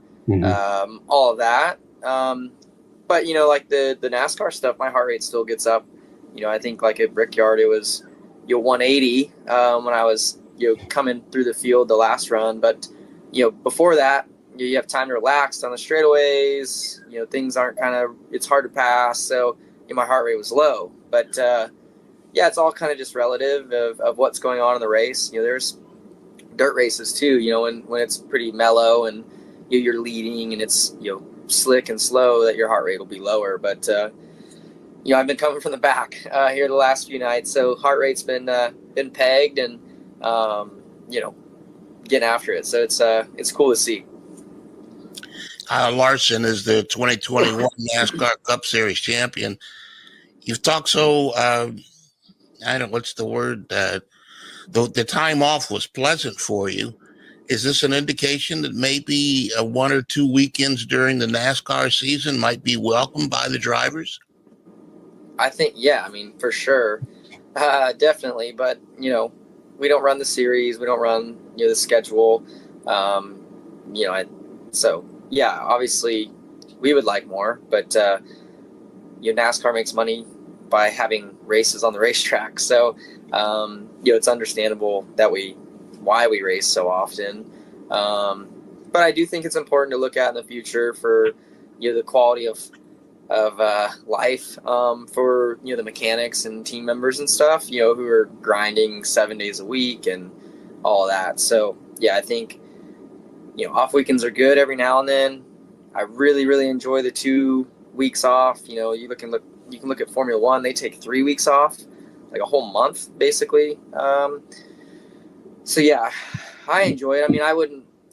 all of that. But, like the NASCAR stuff, my heart rate still gets up. I think like at Brickyard, it was, 180 when I was, coming through the field the last run. But, before that, you have time to relax on the straightaways. Things aren't it's hard to pass. So my heart rate was low. But, it's all kind of just relative of what's going on in the race. There's dirt races too, when it's pretty mellow and you're leading and it's, slick and slow, that your heart rate will be lower. But, I've been coming from the back here the last few nights, so heart rate's been pegged and, getting after it. So it's cool to see. Larson is the 2021 NASCAR Cup Series champion. You've talked so, I don't know, what's the word? The time off was pleasant for you. Is this an indication that maybe 1 or 2 weekends during the NASCAR season might be welcomed by the drivers? I think, for sure. Definitely. But, we don't run the series. We don't run, the schedule. Obviously we would like more, but, NASCAR makes money by having races on the racetrack. So, it's understandable why we race so often. But I do think it's important to look at in the future for, the quality of life for, the mechanics and team members and stuff, who are grinding 7 days a week and all of that. So, I think, off weekends are good every now and then. I really, really enjoy the 2 weeks off. You can look at Formula One. They take 3 weeks off, like a whole month, basically. I enjoy it.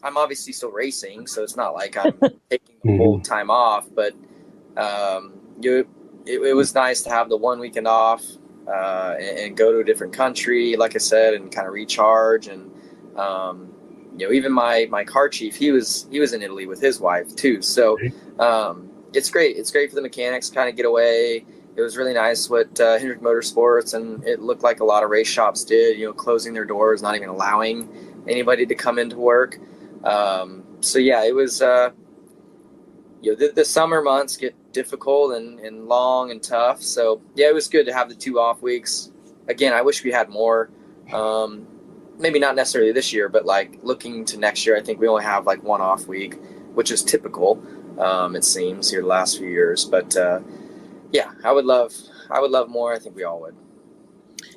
I'm obviously still racing, so it's not like I'm taking the whole time off, but it was nice to have the 1 weekend off and go to a different country, like I said, and kind of recharge. And even my car chief, he was in Italy with his wife too. So it's great. It's great for the mechanics to kind of get away. It was really nice what Hendrick Motorsports and it looked like a lot of race shops did, closing their doors, not even allowing anybody to come into work. It was, the summer months get difficult and long and tough. So it was good to have the 2 off weeks. Again, I wish we had more, maybe not necessarily this year, but like looking to next year, I think we only have like 1 off week, which is typical. It seems here the last few years, but, I would love more. I think we all would.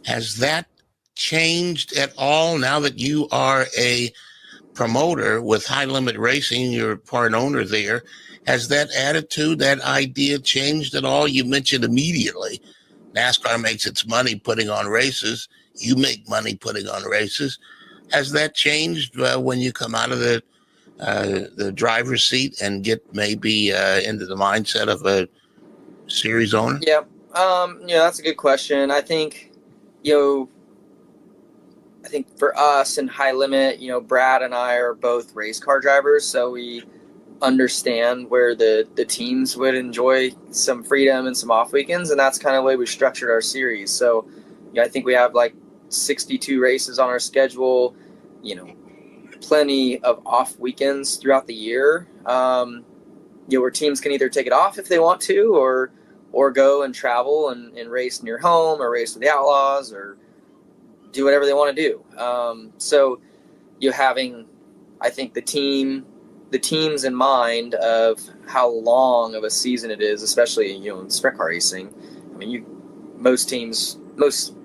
Has that changed at all now that you are a promoter with High Limit Racing? You're part owner there. Has that attitude, that idea changed at all? You mentioned immediately NASCAR makes its money putting on races. You make money putting on races. Has that changed when you come out of the driver's seat and get maybe into the mindset of a series owner? Yeah. That's a good question. I think, for us in High Limit, Brad and I are both race car drivers, so we understand where the teams would enjoy some freedom and some off weekends, and that's kind of the way we structured our series. So, I think we have like 62 races on our schedule, plenty of off weekends throughout the year, where teams can either take it off if they want to, or go and travel and race near home or race with the Outlaws or do whatever they want to do. So you're having, I think, the teams in mind of how long of a season it is, especially, in sprint car racing. Most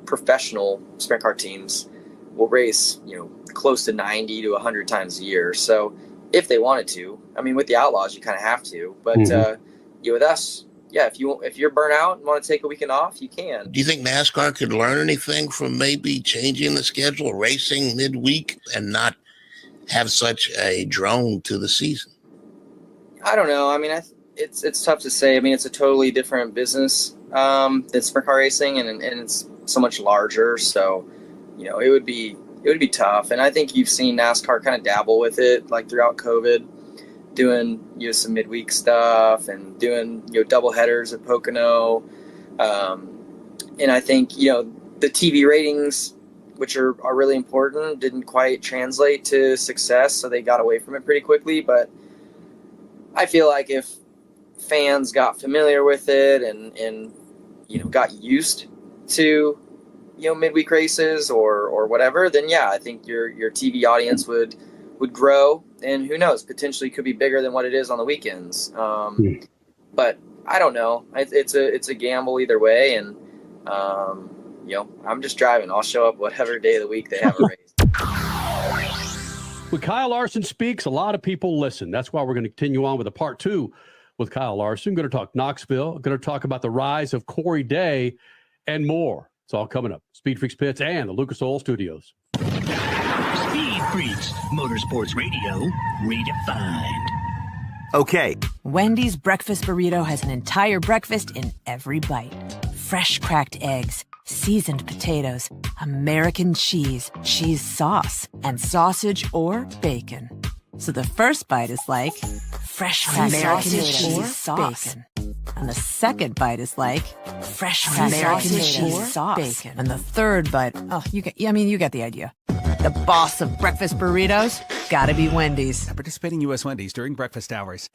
professional sprint car teams, will race, close to 90 to 100 times a year. So if they wanted to, I mean, with the Outlaws, you kind of have to, but with us, yeah, if you're burnt out and want to take a weekend off, you can. Do you think NASCAR could learn anything from maybe changing the schedule, racing midweek, and not have such a drone to the season? I don't know. I mean, it's tough to say. I mean, it's a totally different business than sprint car racing, and it's so much larger. So, it would be tough. And I think you've seen NASCAR kind of dabble with it, like throughout COVID, doing some midweek stuff and doing double headers at Pocono. And I think the TV ratings, which are really important, didn't quite translate to success, so they got away from it pretty quickly. But I feel like if fans got familiar with it and got used to midweek races or whatever, then yeah, I think your TV audience would grow, and who knows, potentially could be bigger than what it is on the weekends. But I don't know. It's a gamble either way, and I'm just driving. I'll show up whatever day of the week they have a race. When Kyle Larson speaks, a lot of people listen. That's why we're going to continue on with a part 2 with Kyle Larson. Going to talk Knoxville. Going to talk about the rise of Corey Day and more. It's all coming up. Speed Freaks Pits and the Lucas Oil Studios. Speed Freaks, Motorsports Radio, redefined. Okay. Wendy's breakfast burrito has an entire breakfast in every bite. Fresh cracked eggs, seasoned potatoes, American cheese, cheese sauce, and sausage or bacon. So the first bite is like fresh cracked sausage or sauce. Bacon. And the second bite is like fresh American cheese sauce. Bacon. And the third bite, you get the idea. The boss of breakfast burritos, gotta be Wendy's. At participating U.S. Wendy's during breakfast hours.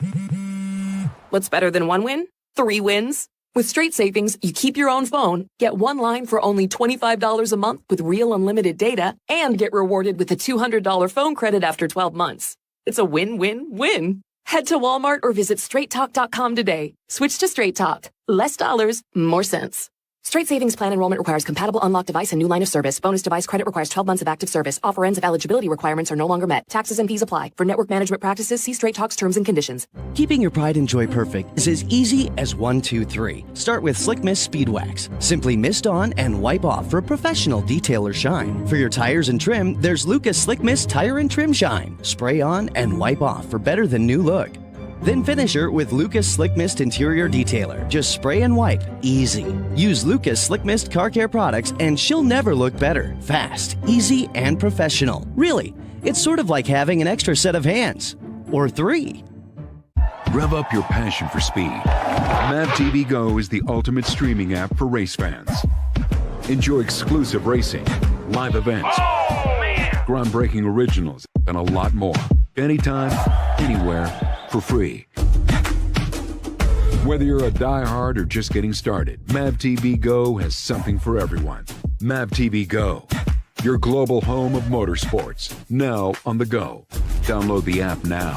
What's better than 1 win? 3 wins. With Straight Savings, you keep your own phone, get 1 line for only $25 a month with real unlimited data, and get rewarded with a $200 phone credit after 12 months. It's a win-win-win. Head to Walmart or visit straighttalk.com today. Switch to Straight Talk. Less dollars, more sense. Straight Savings Plan enrollment requires compatible unlocked device and new line of service. Bonus device credit requires 12 months of active service. Offer ends if eligibility requirements are no longer met. Taxes and fees apply. For network management practices, see Straight Talk's terms and conditions. Keeping your pride and joy perfect is as easy as 1, 2, 3. Start with Slick Mist Speed Wax. Simply mist on and wipe off for a professional detail or shine. For your tires and trim, there's Lucas Slick Mist Tire and Trim Shine. Spray on and wipe off for better than new look. Then finish her with Lucas Slick Mist Interior Detailer. Just spray and wipe. Easy. Use Lucas Slick Mist car care products and she'll never look better. Fast, easy, and professional. Really, it's sort of like having an extra set of hands. Or 3. Rev up your passion for speed. MAVTV Go is the ultimate streaming app for race fans. Enjoy exclusive racing, live events, groundbreaking originals, and a lot more. Anytime, anywhere, for free. Whether you're a diehard or just getting started, MAVTV Go has something for everyone. MAVTV Go, your global home of motorsports, now on the go. Download the app now.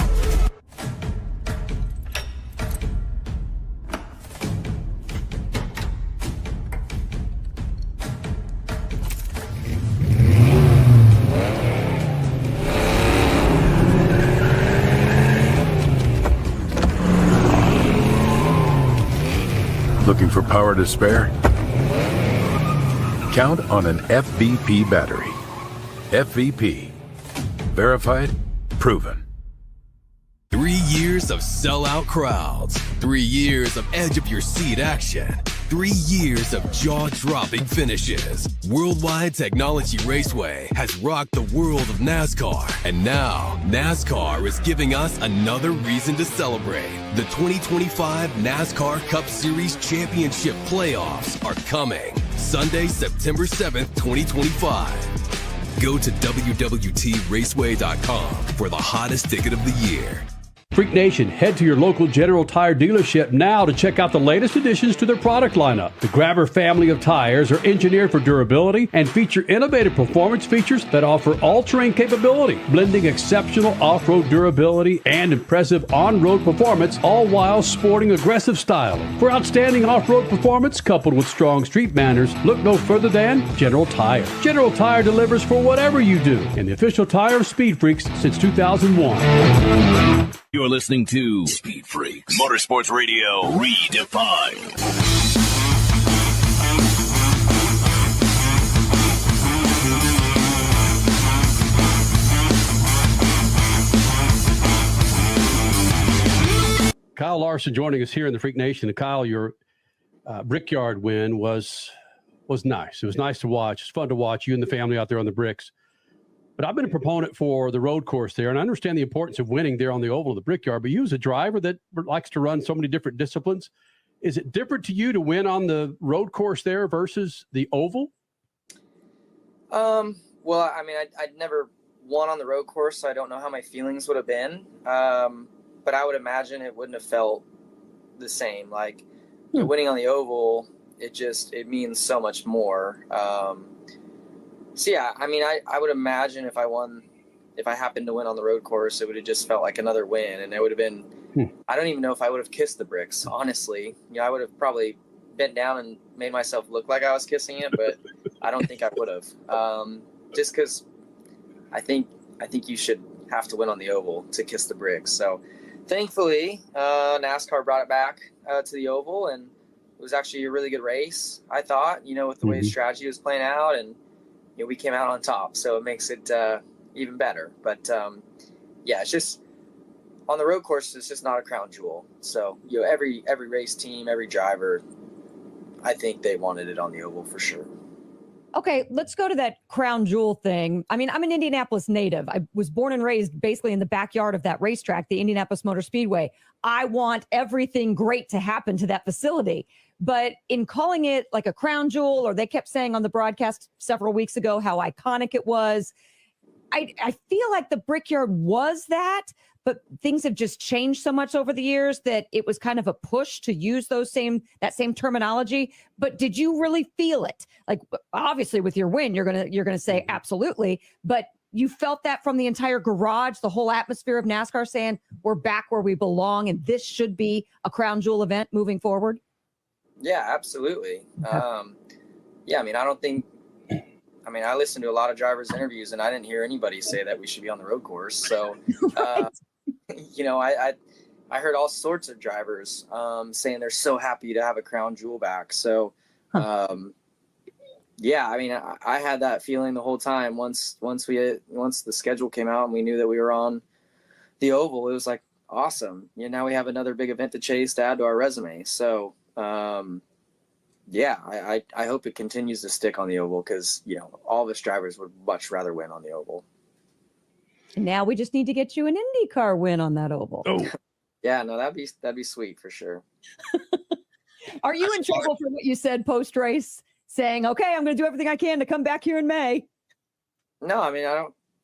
Looking for power to spare? Count on an FVP battery. FVP. Verified, proven. 3 years of sellout crowds. 3 years of edge-of-your-seat action. 3 years of jaw-dropping finishes. Worldwide Technology Raceway has rocked the world of NASCAR. And now, NASCAR is giving us another reason to celebrate. The 2025 NASCAR Cup Series Championship Playoffs are coming. Sunday, September 7th, 2025. Go to WWTRaceway.com for the hottest ticket of the year. Freak Nation, head to your local General Tire dealership now to check out the latest additions to their product lineup. The Grabber family of tires are engineered for durability and feature innovative performance features that offer all-terrain capability, blending exceptional off-road durability and impressive on-road performance, all while sporting aggressive styling. For outstanding off-road performance coupled with strong street manners, look no further than General Tire. General Tire delivers for whatever you do, and the official tire of Speed Freaks since 2001. You're listening to Speed Freaks Motorsports Radio Redefined. Kyle Larson joining us here in the Freak Nation. And Kyle, your Brickyard win was nice. It was nice to watch. It's fun to watch you and the family out there on the bricks. But I've been a proponent for the road course there, and I understand the importance of winning there on the oval of the Brickyard. But you as a driver that likes to run so many different disciplines, is it different to you to win on the road course there versus the oval? Well, I mean, I'd never won on the road course, so I don't know how my feelings would have been. But I would imagine it wouldn't have felt the same. Like winning on the oval, it means so much more. So yeah, I mean, I would imagine if I happened to win on the road course, it would have just felt like another win, and it would have been, I don't even know if I would have kissed the bricks, honestly. I would have probably bent down and made myself look like I was kissing it, but I don't think I would have. Just because I think you should have to win on the oval to kiss the bricks. So thankfully, NASCAR brought it back to the oval, and it was actually a really good race, I thought, with the way the strategy was playing out, and we came out on top, so it makes it even better. But yeah, it's just on the road course, it's just not a crown jewel. So every race team, every driver, I think they wanted it on the oval for sure. Okay, let's go to that crown jewel thing. I mean, I'm an Indianapolis native. I was born and raised basically in the backyard of that racetrack, the Indianapolis Motor Speedway. I want everything great to happen to that facility. But in calling it like a crown jewel, or they kept saying on the broadcast several weeks ago how iconic it was, I feel like the Brickyard was that, but things have just changed so much over the years that it was kind of a push to use that same terminology. But did you really feel it? Like, obviously with your win, you're gonna say absolutely, but you felt that from the entire garage, the whole atmosphere of NASCAR saying we're back where we belong and this should be a crown jewel event moving forward? Yeah, absolutely. Yeah, I mean, I listened to a lot of drivers' interviews, and I didn't hear anybody say that we should be on the road course. So, I heard all sorts of drivers saying they're so happy to have a crown jewel back. So, yeah, I mean, I had that feeling the whole time. Once the schedule came out and we knew that we were on the oval, it was like awesome. Now we have another big event to add to our resume. So. Yeah, I hope it continues to stick on the oval because, all of us drivers would much rather win on the oval. Now we just need to get you an IndyCar win on that oval. Oh, yeah, no, that'd be sweet for sure. Are you in trouble for what you said post-race, saying, okay, I'm going to do everything I can to come back here in May? No, I mean,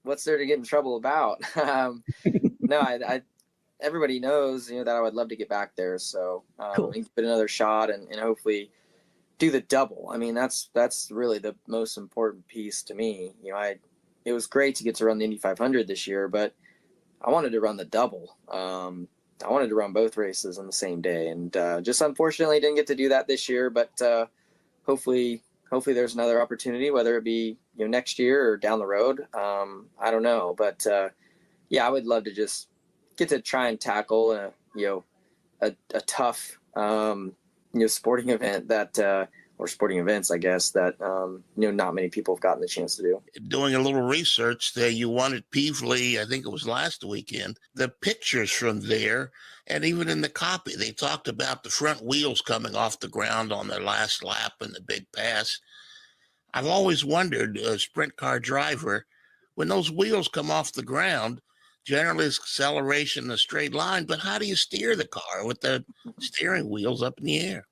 what's there to get in trouble about? No, everybody knows, that I would love to get back there. So cool. Give it another shot and hopefully do the double. I mean, that's really the most important piece to me. It was great to get to run the Indy 500 this year, but I wanted to run the double. I wanted to run both races on the same day, and just unfortunately didn't get to do that this year. But hopefully there's another opportunity, whether it be next year or down the road. I don't know, but yeah, I would love to just get to try and tackle a tough sporting event that or sporting events, I guess, that not many people have gotten the chance to do. Doing a little research there, you wanted Peevely, I think it was last weekend, the pictures from there, and even in the copy, they talked about the front wheels coming off the ground on their last lap in the big pass. I've always wondered, a sprint car driver, when those wheels come off the ground, generally it's acceleration in a straight line, but how do you steer the car with the steering wheels up in the air?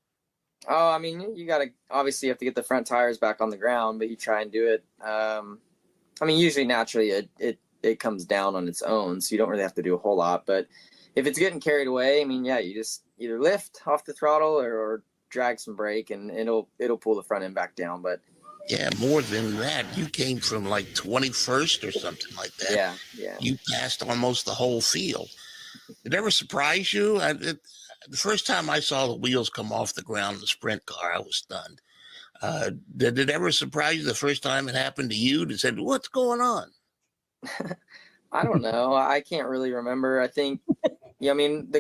Oh, I mean, you have to get the front tires back on the ground, but you try and do it. Usually naturally it comes down on its own, so you don't really have to do a whole lot. But if it's getting carried away, I mean, yeah, you just either lift off the throttle or drag some brake, and it'll pull the front end back down. But yeah, more than that, you came from like 21st or something like that. Yeah. You passed almost the whole field. Did it ever surprise you? The first time I saw the wheels come off the ground in the sprint car, I was stunned. Did it ever surprise you the first time it happened to you? To said, what's going on? I don't know. I can't really remember. I think, I mean,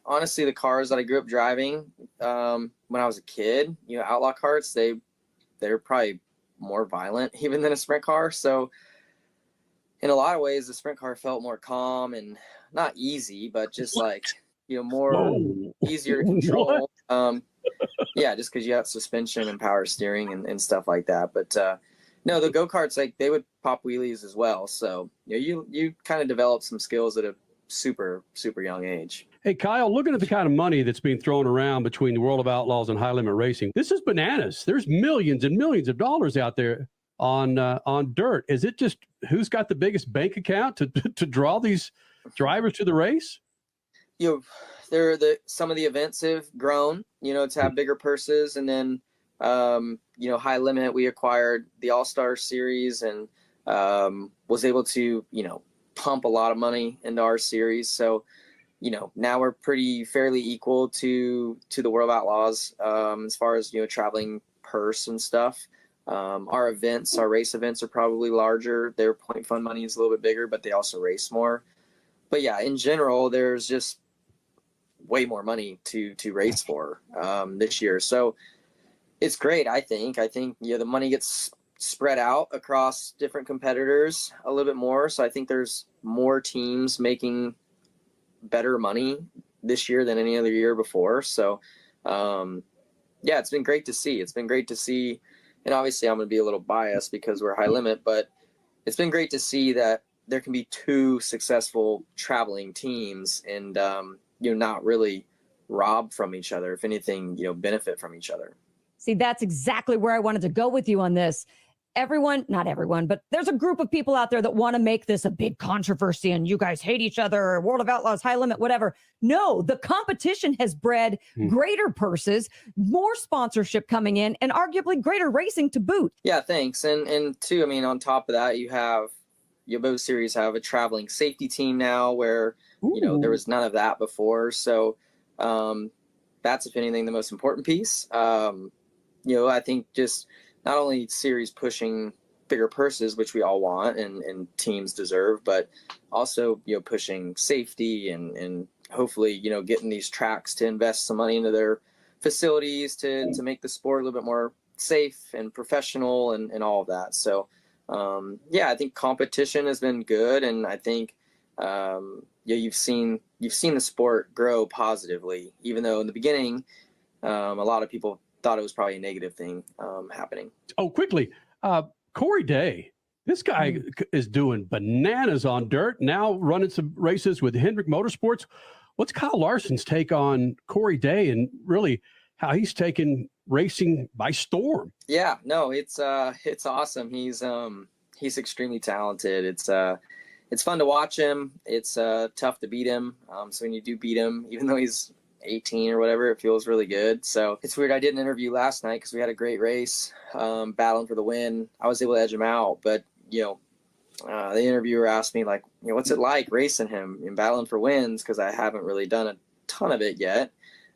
honestly, the cars that I grew up driving when I was a kid, outlaw carts, they're probably more violent even than a sprint car. So in a lot of ways, the sprint car felt more calm and not easy, but just like, more easier to control. Yeah, just because you have suspension and power steering and stuff like that. But no, the go-karts, like, they would pop wheelies as well. So you kind of develop some skills at a super, super young age. Hey, Kyle, looking at the kind of money that's being thrown around between the World of Outlaws and high limit racing, this is bananas. There's millions and millions of dollars out there on dirt. Is it just who's got the biggest bank account to draw these drivers to the race? Some of the events have grown, to have bigger purses, and then high limit, we acquired the All-Star Series and was able to pump a lot of money into our series. So now we're fairly equal to the World of Outlaws as far as traveling purse and stuff. Our race events are probably larger. Their point fund money is a little bit bigger, but they also race more. But yeah, in general, there's just way more money to race for this year. So it's great. I think the money gets spread out across different competitors a little bit more. So I think there's more teams making better money this year than any other year before. So it's been great to see. And obviously I'm going to be a little biased because we're high limit, but it's been great to see that there can be two successful traveling teams and not really rob from each other. If anything, benefit from each other. See, that's exactly where I wanted to go with you on this. Not everyone, but there's a group of people out there that want to make this a big controversy and you guys hate each other, World of Outlaws, high limit, whatever. No, the competition has bred greater purses, more sponsorship coming in, and arguably greater racing to boot. Yeah, thanks. And two, I mean, on top of that, both series have a traveling safety team now where, there was none of that before. So that's, if anything, the most important piece. I think just not only series pushing bigger purses, which we all want and teams deserve, but also, pushing safety and hopefully, getting these tracks to invest some money into their facilities to make the sport a little bit more safe and professional and all of that. So, I think competition has been good. And I think, you've seen the sport grow positively, even though in the beginning, a lot of people thought it was probably a negative thing happening. Oh, quickly, Corey Day, this guy is doing bananas on dirt, now running some races with Hendrick Motorsports. What's Kyle Larson's take on Corey Day and really how he's taken racing by storm? Yeah, no, it's awesome. He's extremely talented. It's fun to watch him. It's tough to beat him. So when you do beat him, even though he's 18 or whatever, it feels really good. So it's weird. I did an interview last night because we had a great race, battling for the win. I was able to edge him out, but the interviewer asked me what's it like racing him and battling for wins? Because I haven't really done a ton of it yet.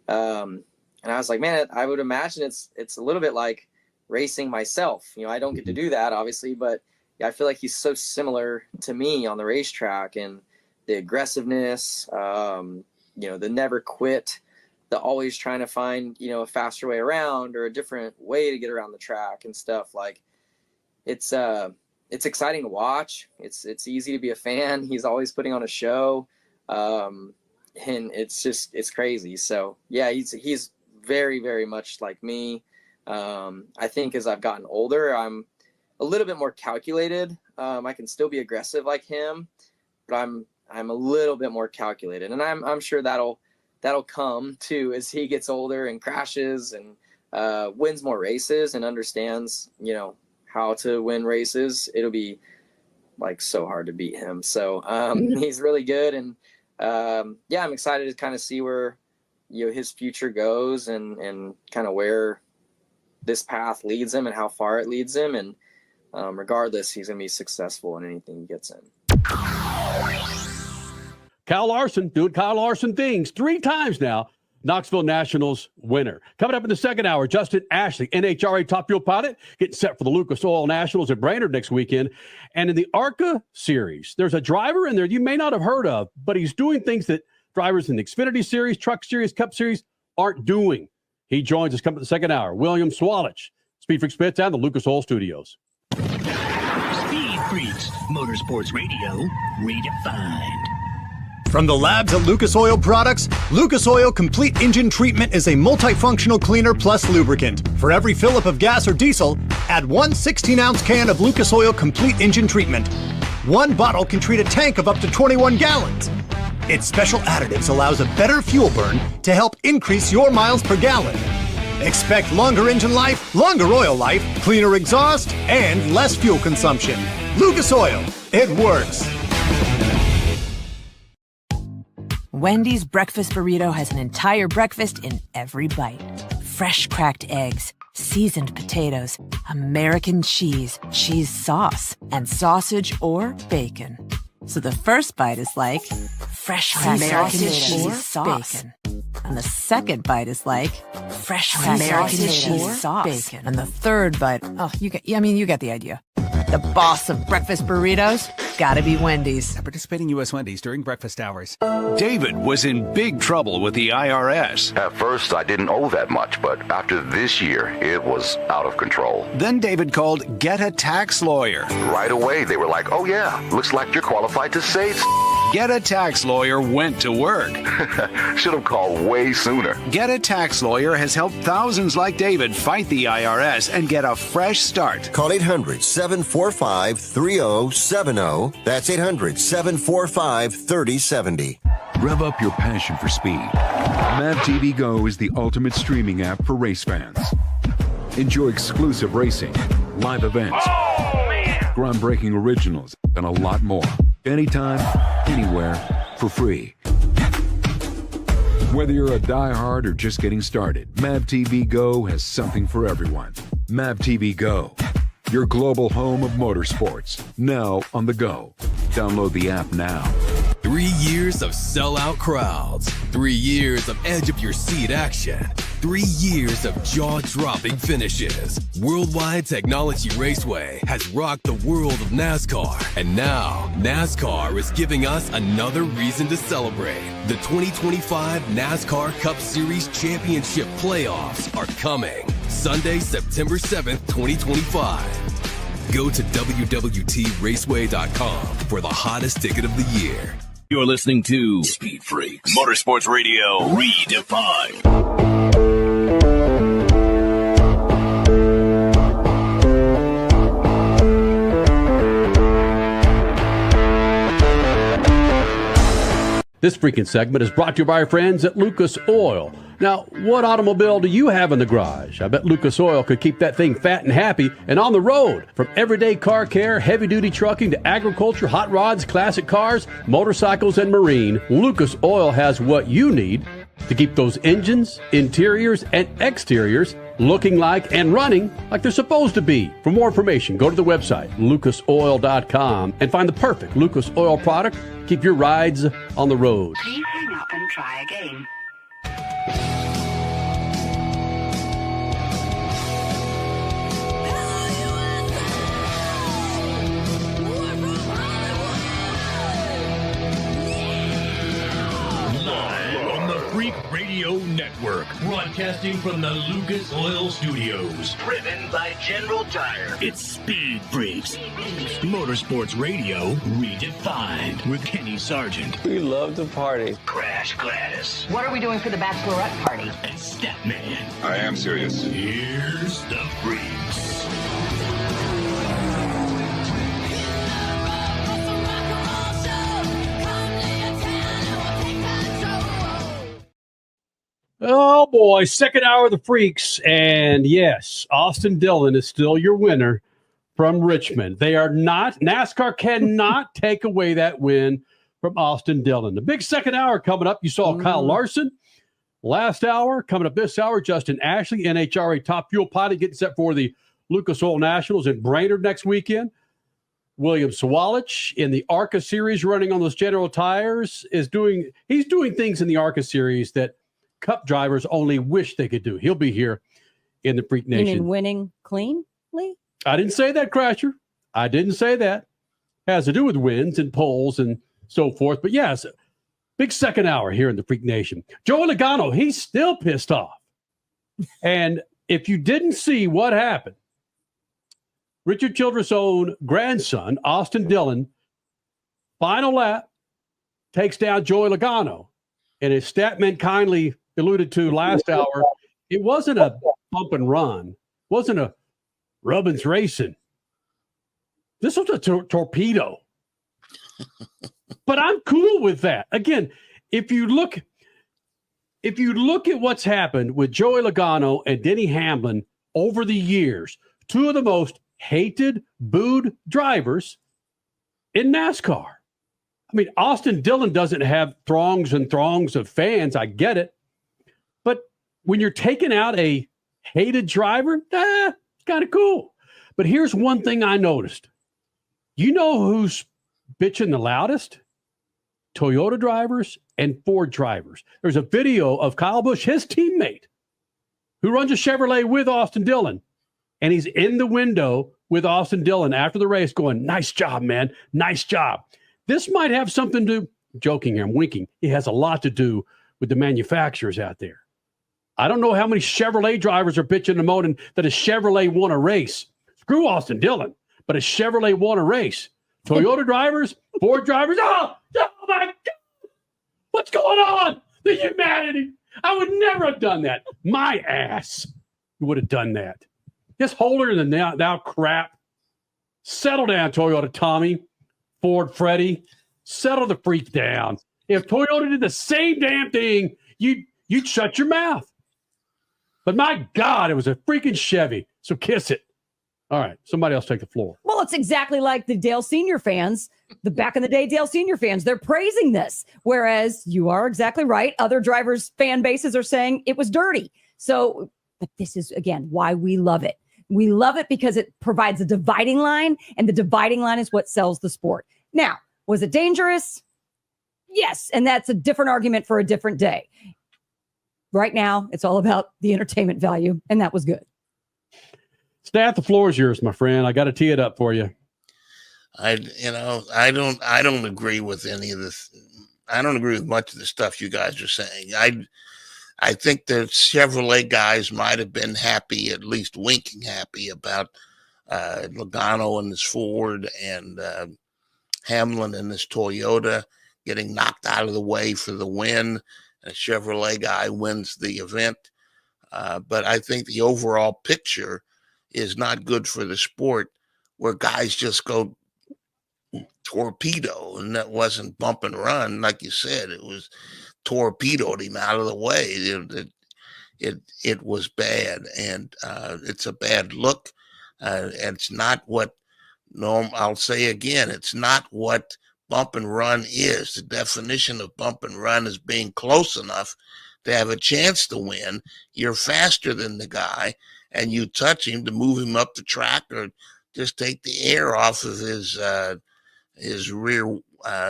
And I was like, man, I would imagine it's a little bit like racing myself. I don't get to do that obviously, but I feel like he's so similar to me on the racetrack and the aggressiveness, the never quit, the always trying to find, a faster way around or a different way to get around the track and stuff. Like it's exciting to watch. It's easy to be a fan. He's always putting on a show. And it's crazy. So yeah, he's very, very much like me. I think as I've gotten older, I'm a little bit more calculated. I can still be aggressive like him, but I'm a little bit more calculated, and I'm sure that'll come too as he gets older and crashes and wins more races and understands, how to win races. It'll be so hard to beat him. So he's really good, and I'm excited to kind of see where, his future goes and kind of where this path leads him and how far it leads him. And regardless, he's going to be successful in anything he gets in. Kyle Larson doing Kyle Larson things 3 times now. Knoxville Nationals winner. Coming up in the second hour, Justin Ashley, NHRA Top Fuel pilot, getting set for the Lucas Oil Nationals at Brainerd next weekend. And in the ARCA series, there's a driver in there you may not have heard of, but he's doing things that drivers in the Xfinity series, Truck series, Cup series aren't doing. He joins us coming up in the second hour. William Swalich, Speed Freaks Pits and the Lucas Oil Studios. Speed Freaks, Motorsports Radio, redefined. From the labs at Lucas Oil Products, Lucas Oil Complete Engine Treatment is a multifunctional cleaner plus lubricant. For every fill-up of gas or diesel, add 1 16-ounce can of Lucas Oil Complete Engine Treatment. 1 bottle can treat a tank of up to 21 gallons. Its special additives allows a better fuel burn to help increase your miles per gallon. Expect longer engine life, longer oil life, cleaner exhaust, and less fuel consumption. Lucas Oil, it works. Wendy's breakfast burrito has an entire breakfast in every bite. Fresh cracked eggs, seasoned potatoes, American cheese, cheese sauce, and sausage or bacon. So the first bite is like fresh cracked sausage or sauce. Bacon. And the second bite is like fresh cracked sausage or sauce. Bacon. And the third bite, you get the idea. The boss of breakfast burritos, gotta be Wendy's. At participating U.S. Wendy's during breakfast hours. David was in big trouble with the IRS. At first, I didn't owe that much, but after this year, it was out of control. Then David called Get a Tax Lawyer. Right away, they were like, oh yeah, looks like you're qualified to save. Get a Tax Lawyer went to work. Should have called way sooner. Get a Tax Lawyer has helped thousands like David fight the IRS and get a fresh start. Call 800-745-3070. That's 800-745-3070. Rev up your passion for speed. Mav TV Go is the ultimate streaming app for race fans. Enjoy exclusive racing, live events, groundbreaking originals, and a lot more. Anytime, anywhere, for free. Whether you're a diehard or just getting started, Mav TV Go has something for everyone. Mav TV Go, your global home of motorsports, now on the go. Download the app now. 3 years of sellout crowds. 3 years of edge-of-your-seat action. 3 years of jaw-dropping finishes. Worldwide Technology Raceway has rocked the world of NASCAR. And now, NASCAR is giving us another reason to celebrate. The 2025 NASCAR Cup Series Championship Playoffs are coming. Sunday, September 7th, 2025. Go to www.raceway.com for the hottest ticket of the year. You're listening to Speed Freaks, Motorsports Radio, redefined. This freaking segment is brought to you by our friends at Lucas Oil. Now, what automobile do you have in the garage? I bet Lucas Oil could keep that thing fat and happy and on the road. From everyday car care, heavy-duty trucking to agriculture, hot rods, classic cars, motorcycles, and marine, Lucas Oil has what you need to keep those engines, interiors, and exteriors looking like and running like they're supposed to be. For more information, go to the website, lucasoil.com, and find the perfect Lucas Oil product. Keep your rides on the road. Please hang up and try again. Freak Radio Network, broadcasting from the Lucas Oil Studios. Driven by General Tire. It's Speed Freaks. Motorsports Radio redefined with Kenny Sargent. We love to party. Crash Gladys. What are we doing for the bachelorette party? And Statman. I am serious. Here's the Freaks. Oh boy, second hour of the Freaks. And yes, Austin Dillon is still your winner from Richmond. They are not, NASCAR cannot take away that win from Austin Dillon. The big second hour coming up. You saw Kyle Larson last hour. Coming up this hour, Justin Ashley, NHRA Top Fuel pilot, getting set for the Lucas Oil Nationals in Brainerd next weekend. William Sawalich in the ARCA series, running on those General tires, he's doing things in the ARCA series that Cup drivers only wish they could do. He'll be here in the Freak Nation. You mean winning cleanly? I didn't say that, Crasher. I didn't say that. Has to do with wins and polls and so forth. But yes, big second hour here in the Freak Nation. Joey Logano, he's still pissed off. And if you didn't see what happened, Richard Childress' own grandson, Austin Dillon, final lap, takes down Joey Logano. And as Statman kindly alluded to last hour, it wasn't a bump and run. It wasn't a Rubbins racing. This was a torpedo. But I'm cool with that. Again, if you look at what's happened with Joey Logano and Denny Hamlin over the years, two of the most hated, booed drivers in NASCAR. I mean, Austin Dillon doesn't have throngs and throngs of fans. I get it. But when you're taking out a hated driver, it's kind of cool. But here's one thing I noticed. You know who's bitching the loudest? Toyota drivers and Ford drivers. There's a video of Kyle Busch, his teammate, who runs a Chevrolet with Austin Dillon. And he's in the window with Austin Dillon after the race going, nice job, man. Nice job. This might have something to, joking here, I'm winking. It has a lot to do with the manufacturers out there. I don't know how many Chevrolet drivers are bitching and moaning that a Chevrolet won a race. Screw Austin Dillon, but a Chevrolet won a race. Toyota drivers, Ford drivers, oh my God. What's going on? The humanity. I would never have done that. My ass would have done that. Just holier than thou crap. Settle down, Toyota Tommy, Ford Freddie. Settle the freak down. If Toyota did the same damn thing, you'd shut your mouth. But my God, it was a freaking Chevy. So kiss it. All right, somebody else take the floor. Well, it's exactly like the Dale Senior fans, the back in the day Dale Senior fans. They're praising this, whereas you are exactly right. Other drivers' fan bases are saying it was dirty. So, but this is, again, why we love it. We love it because it provides a dividing line, and the dividing line is what sells the sport. Now, was it dangerous? Yes, and that's a different argument for a different day. Right now, it's all about the entertainment value, and that was good. Stat, the floor is yours, my friend. I got to tee it up for you. I don't agree with any of this. I don't agree with much of the stuff you guys are saying. I think the Chevrolet guys might have been happy, at least winking happy, about Logano and his Ford and Hamlin and his Toyota getting knocked out of the way for the win. A Chevrolet guy wins the event. But I think the overall picture is not good for the sport, where guys just go torpedo, and that wasn't bump and run. Like you said, it was torpedoed him out of the way. It was bad, and it's a bad look. It's not what, I'll say again, it's not what bump and run is. The definition of bump and run is being close enough to have a chance to win. You're faster than the guy, and you touch him to move him up the track, or just take the air off of his rear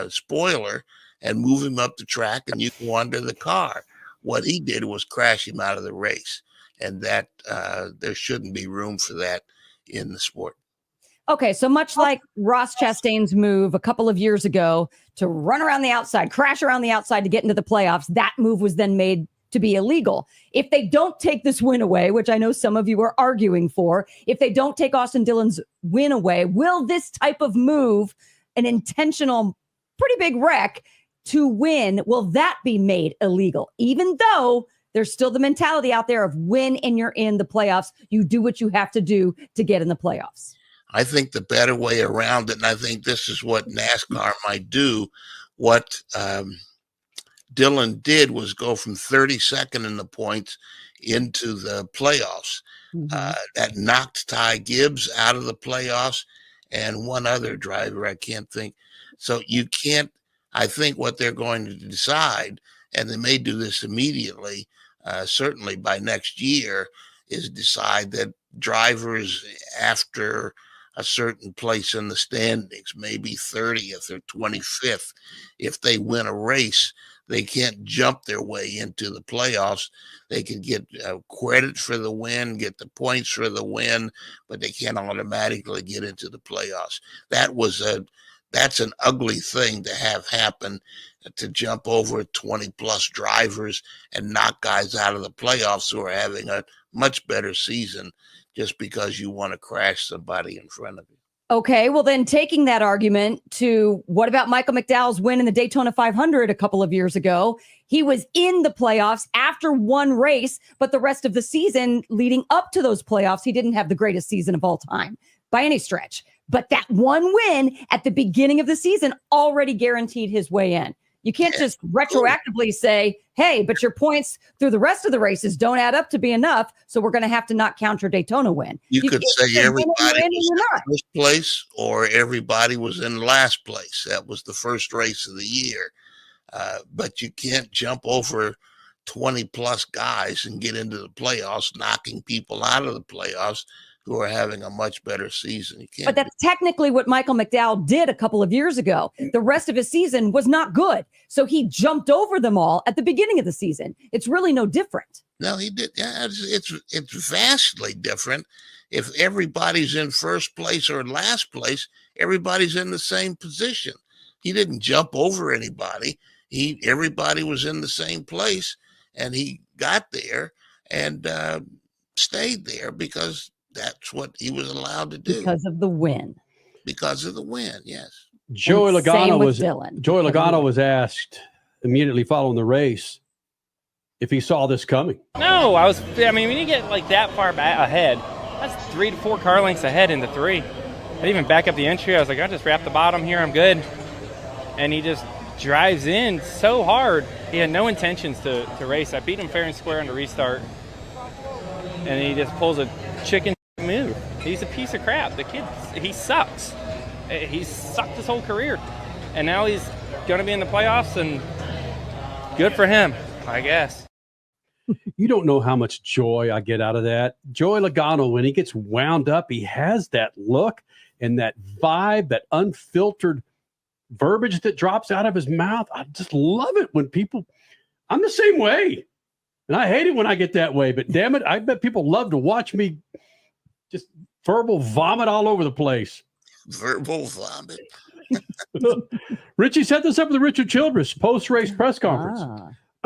spoiler and move him up the track, and you go under the car. What he did was crash him out of the race, and that there shouldn't be room for that in the sport. Okay, so much like Ross Chastain's move a couple of years ago to run around the outside, crash around the outside to get into the playoffs, that move was then made to be illegal. If they don't take this win away, which I know some of you are arguing for, if they don't take Austin Dillon's win away, will this type of move, an intentional, pretty big wreck to win, will that be made illegal? Even though there's still the mentality out there of when and you're in the playoffs, you do what you have to do to get in the playoffs. I think the better way around it, and I think this is what NASCAR might do, what Dillon did was go from 32nd in the points into the playoffs. That knocked Ty Gibbs out of the playoffs and one other driver, I can't think. So you can't, I think what they're going to decide, and they may do this immediately, certainly by next year, is decide that drivers after a certain place in the standings, maybe 30th or 25th, if they win a race, they can't jump their way into the playoffs. They can get credit for the win, get the points for the win, but they can't automatically get into the playoffs. That's an ugly thing to have happen, to jump over 20 plus drivers and knock guys out of the playoffs who are having a much better season just because you want to crash somebody in front of you. Okay, well then taking that argument to what about Michael McDowell's win in the Daytona 500 a couple of years ago? He was in the playoffs after one race, but the rest of the season leading up to those playoffs, he didn't have the greatest season of all time by any stretch. But that one win at the beginning of the season already guaranteed his way in. You can't just retroactively say, hey, but your points through the rest of the races don't add up to be enough, so we're going to have to not count your Daytona win. You could say everybody was in first place or everybody was in last place. That was the first race of the year. But you can't jump over 20 plus guys and get into the playoffs, knocking people out of the playoffs who are having a much better season. You can't. But that's technically what Michael McDowell did a couple of years ago. The rest of his season was not good. So he jumped over them all at the beginning of the season. It's really no different. No, he did. Yeah, it's vastly different. If everybody's in first place or last place, everybody's in the same position. He didn't jump over anybody. Everybody was in the same place, and he got there and stayed there because that's what he was allowed to do. Because of the win. Because of the win, yes. Joey Logano was asked immediately following the race if he saw this coming. No, when you get like that far back ahead, that's 3 to 4 car lengths ahead into 3. I didn't even back up the entry. I was like, I'll just wrap the bottom here. I'm good. And he just drives in so hard. He had no intentions to race. I beat him fair and square on the restart. And he just pulls a chicken move. He's a piece of crap. The kid, he sucks. He's sucked his whole career. And now he's going to be in the playoffs, and good for him, I guess. You don't know how much joy I get out of that. Joey Logano, when he gets wound up, he has that look and that vibe, that unfiltered verbiage that drops out of his mouth. I just love it when people, I'm the same way. And I hate it when I get that way, but damn it, I bet people love to watch me just verbal vomit all over the place. Verbal vomit. Richie set this up with the Richard Childress post-race press conference.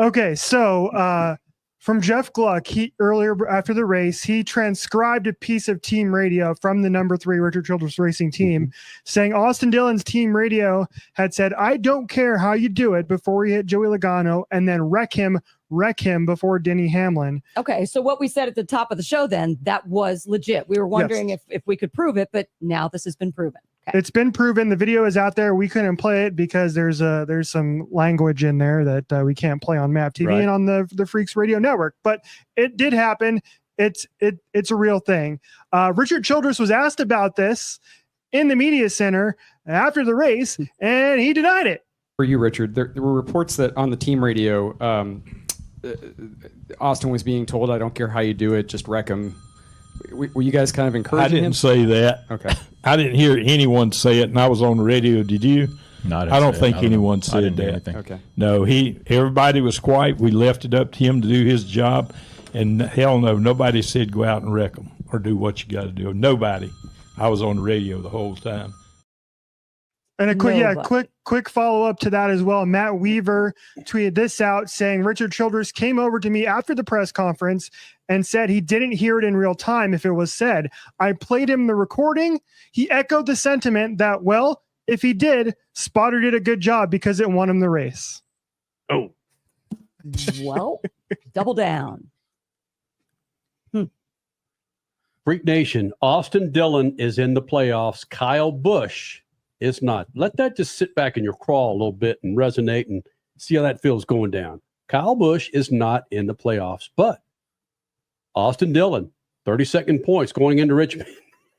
Okay, so from Jeff Gluck, earlier after the race, he transcribed a piece of team radio from the number 3 Richard Childress Racing team, saying Austin Dillon's team radio had said, "I don't care how you do it," before he hit Joey Logano, and then wreck him before Denny Hamlin. Okay, so what we said at the top of the show then, that was legit. We were wondering if we could prove it, but now this has been proven. Okay. It's been proven. The video is out there. We couldn't play it because there's some language in there that we can't play on MAP TV and on the Freaks Radio Network. But it did happen. It's a real thing. Richard Childress was asked about this in the media center after the race, and he denied it. For you, Richard, there were reports that on the team radio, Austin was being told, "I don't care how you do it, just wreck him." Were you guys kind of encouraging him? I didn't say that. Okay. I didn't hear anyone say it, and I was on the radio. Did you? No, I don't think anyone said that. Okay. No, everybody was quiet. We left it up to him to do his job, and hell no, nobody said go out and wreck them or do what you got to do. Nobody. I was on the radio the whole time. And a quick follow up to that as well. Matt Weaver tweeted this out saying Richard Childress came over to me after the press conference and said he didn't hear it in real time if it was said. I played him the recording. He echoed the sentiment that, well, if he did, Spotter did a good job because it won him the race. Oh. Well, double down. Freak Nation, Austin Dillon is in the playoffs. Kyle Busch is not. Let that just sit back in your crawl a little bit and resonate and see how that feels going down. Kyle Busch is not in the playoffs, but Austin Dillon, 32nd points going into Richmond,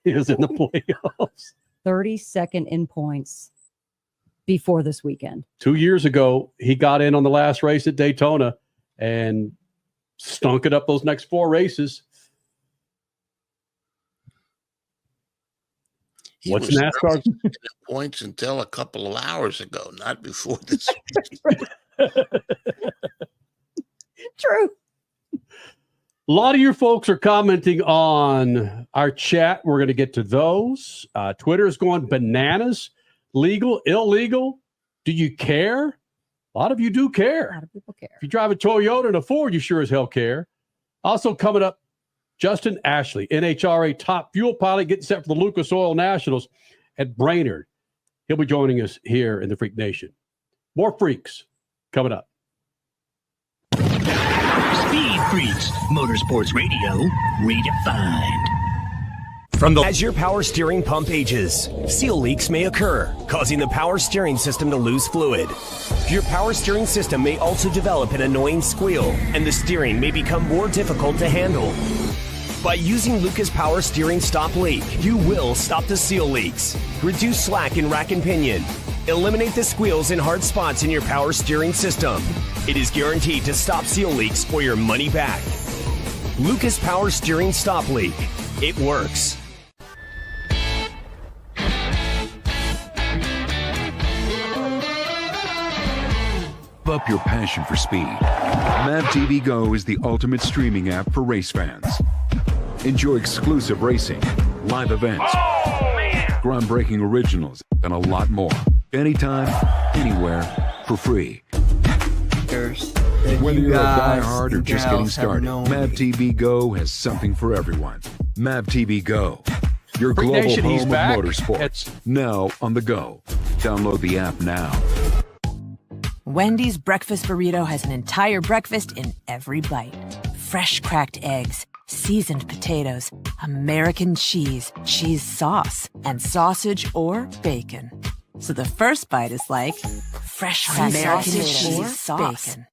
is in the playoffs. 32nd in points. before this weekend. 2 years ago, he got in on the last race at Daytona and stunk it up those next 4 races. He What's was NASCAR points until a couple of hours ago, not before this. True. A lot of your folks are commenting on our chat. We're going to get to those. Twitter is going bananas. Legal, illegal. Do you care? A lot of you do care. A lot of people care. If you drive a Toyota and a Ford, you sure as hell care. Also coming up, Justin Ashley, NHRA Top Fuel pilot, getting set for the Lucas Oil Nationals at Brainerd. He'll be joining us here in the Freak Nation. More freaks coming up. Speed Freaks, Motorsports Radio, redefined. As your power steering pump ages, seal leaks may occur, causing the power steering system to lose fluid. Your power steering system may also develop an annoying squeal, and the steering may become more difficult to handle. By using Lucas Power Steering Stop Leak, you will stop the seal leaks, reduce slack in rack and pinion, eliminate the squeals and hard spots in your power steering system. It is guaranteed to stop seal leaks or your money back. Lucas Power Steering Stop Leak. It works. Up your passion for speed. MAVTV Go is the ultimate streaming app for race fans. Enjoy exclusive racing, live events, groundbreaking originals, and a lot more. Anytime, anywhere, for free. Whether you're a diehard or just getting started, MAVTV Go has something for everyone. MAVTV Go, your Freak global Nation, he's home of back. motorsports. Now on the go. Download the app now. Wendy's breakfast burrito has an entire breakfast in every bite. Fresh cracked eggs, seasoned potatoes, American cheese, cheese sauce, and sausage or bacon. So the first bite is like fresh cracked American cheese sauce. Bacon.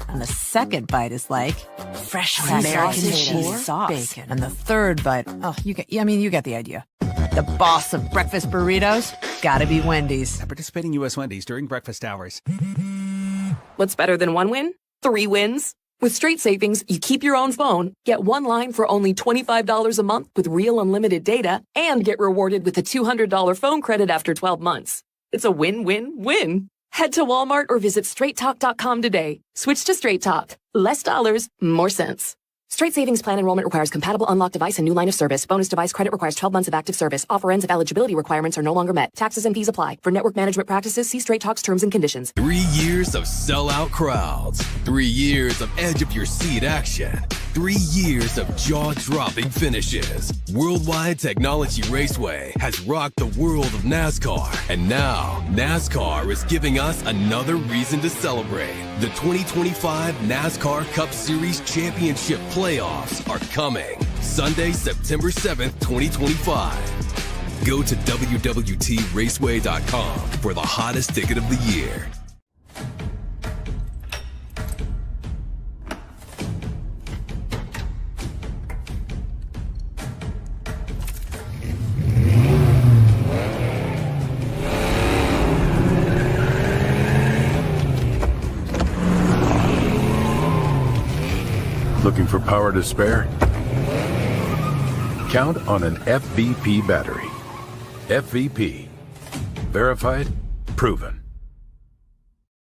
And the second bite is like fresh cracked American cheese sauce. Bacon. And the third bite, you get the idea. The boss of breakfast burritos, gotta be Wendy's. At participating U.S. Wendy's during breakfast hours. What's better than one win? 3 wins. With Straight Savings, you keep your own phone, get one line for only $25 a month with real unlimited data, and get rewarded with a $200 phone credit after 12 months. It's a win-win-win. Head to Walmart or visit straighttalk.com today. Switch to Straight Talk. Less dollars, more sense. Straight Savings Plan enrollment requires compatible unlocked device and new line of service. Bonus device credit requires 12 months of active service. Offer ends if eligibility requirements are no longer met. Taxes and fees apply. For network management practices, see Straight Talk's terms and conditions. 3 years of sellout crowds. 3 years of edge of your seat action. 3 years of jaw-dropping finishes. Worldwide Technology Raceway has rocked the world of NASCAR. And now, NASCAR is giving us another reason to celebrate. The 2025 NASCAR Cup Series Championship Playoffs are coming Sunday, September 7th, 2025. Go to www.raceway.com for the hottest ticket of the year. Looking for power to spare? Count on an FVP battery. FVP. Verified, proven.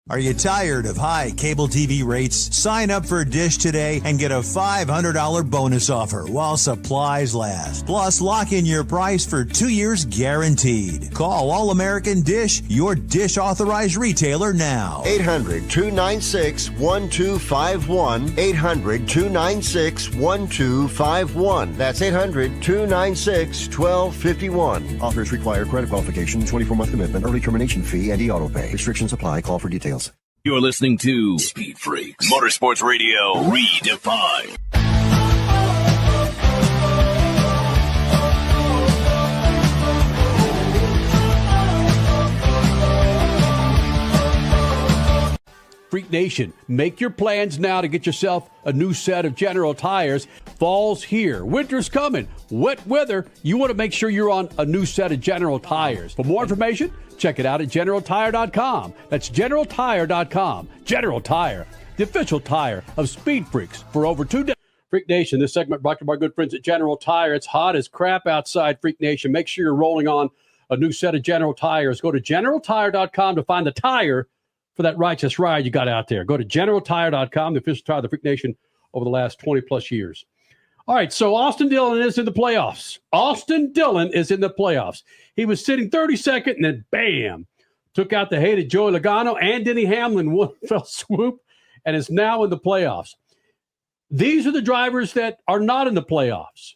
Are you tired of high cable TV rates? Sign up for Dish today and get a $500 bonus offer while supplies last. Plus, lock in your price for 2 years guaranteed. Call All American Dish, your Dish authorized retailer now. 800-296-1251. 800-296-1251. That's 800-296-1251. Offers require credit qualification, 24-month commitment, early termination fee, and e-auto pay. Restrictions apply. Call for details. You're listening to Speed Freaks, Motorsports Radio, redefined. Freak Nation, make your plans now to get yourself a new set of General Tires. Fall's here. Winter's coming. Wet weather. You want to make sure you're on a new set of General Tires. For more information, check it out at GeneralTire.com. That's GeneralTire.com. General Tire, the official tire of Speed Freaks for over 2 decades. Freak Nation, this segment brought to you by our good friends at General Tire. It's hot as crap outside, Freak Nation. Make sure you're rolling on a new set of General Tires. Go to GeneralTire.com to find the tire for that righteous ride you got out there. Go to GeneralTire.com, the official tire of the Freak Nation over the last 20-plus years. All right, so Austin Dillon is in the playoffs. Austin Dillon is in the playoffs. He was sitting 32nd, and then bam, took out the hated Joey Logano and Denny Hamlin one fell swoop, and is now in the playoffs. These are the drivers that are not in the playoffs.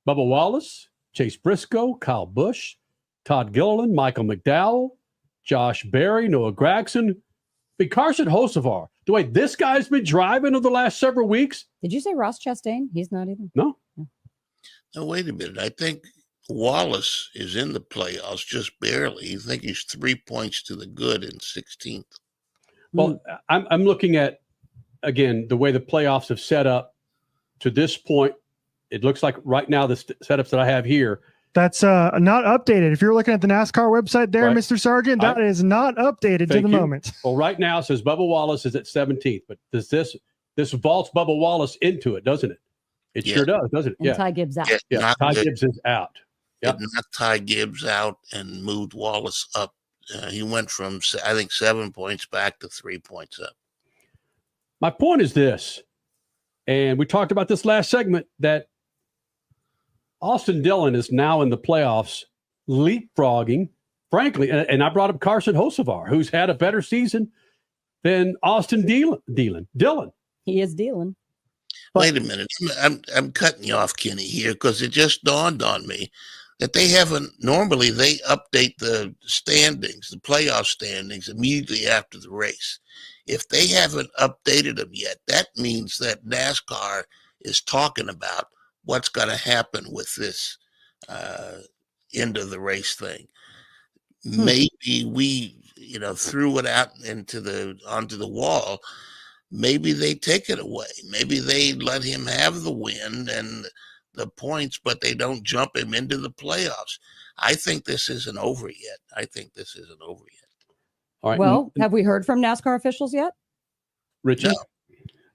Bubba Wallace, Chase Briscoe, Kyle Busch, Todd Gilliland, Michael McDowell, Josh Berry, Noah Gragson, Carson Hocevar. The way this guy's been driving over the last several weeks. Did you say Ross Chastain? He's not either. No. Now, wait a minute. I think Wallace is in the playoffs just barely. I think he's 3 points to the good in 16th. Well, I'm looking at, again, the way the playoffs have set up to this point. It looks like right now the setups that I have here. That's not updated. If you're looking at the NASCAR website there, Right. Mr. Sergeant, that is not updated to the moment. Well, right now it says Bubba Wallace is at 17th, but does this vaults Bubba Wallace into it, doesn't it? It sure does, doesn't it? And Ty Gibbs out. Yeah, Ty Gibbs is out. It knocked Ty Gibbs out and moved Wallace up. He went from, I think, 7 points back to 3 points up. My point is this, and we talked about this last segment, that Austin Dillon is now in the playoffs, leapfrogging, frankly, and I brought up Carson Hocevar, who's had a better season than Austin Dillon. He is dealing. Wait a minute. I'm cutting you off, Kenny, here, because it just dawned on me that they normally they update the standings, the playoff standings, immediately after the race. If they haven't updated them yet, that means that NASCAR is talking about what's going to happen with this end of the race thing. Maybe we, threw it out onto the wall. Maybe they take it away. Maybe they let him have the win and the points, but they don't jump him into the playoffs. I think this isn't over yet. All right. Well, have we heard from NASCAR officials yet? Richard? No.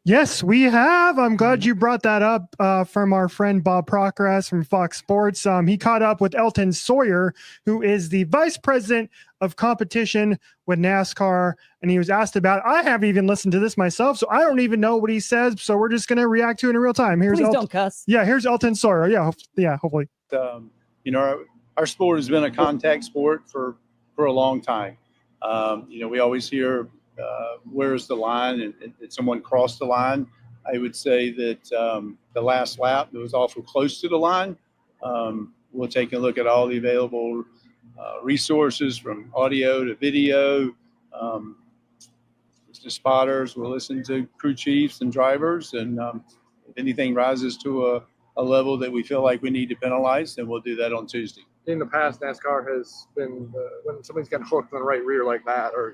Yes, we have. I'm glad you brought that up from our friend Bob Procras from Fox Sports. He caught up with Elton Sawyer, who is the vice president of competition with NASCAR, and he was asked about it. I haven't even listened to this myself, so I don't even know what he says, so we're just going to react to it in real time. Please don't cuss. Yeah, here's Elton Sawyer. Yeah, hopefully. Our sport has been a contact sport for a long time. We always hear, where's the line, and did someone cross the line? I would say that the last lap, it was awful close to the line. We'll take a look at all the available resources from audio to video. The spotters will listen to crew chiefs and drivers, and if anything rises to a level that we feel like we need to penalize, then we'll do that on Tuesday. In the past, NASCAR has been when somebody's gotten hooked on the right rear like that, or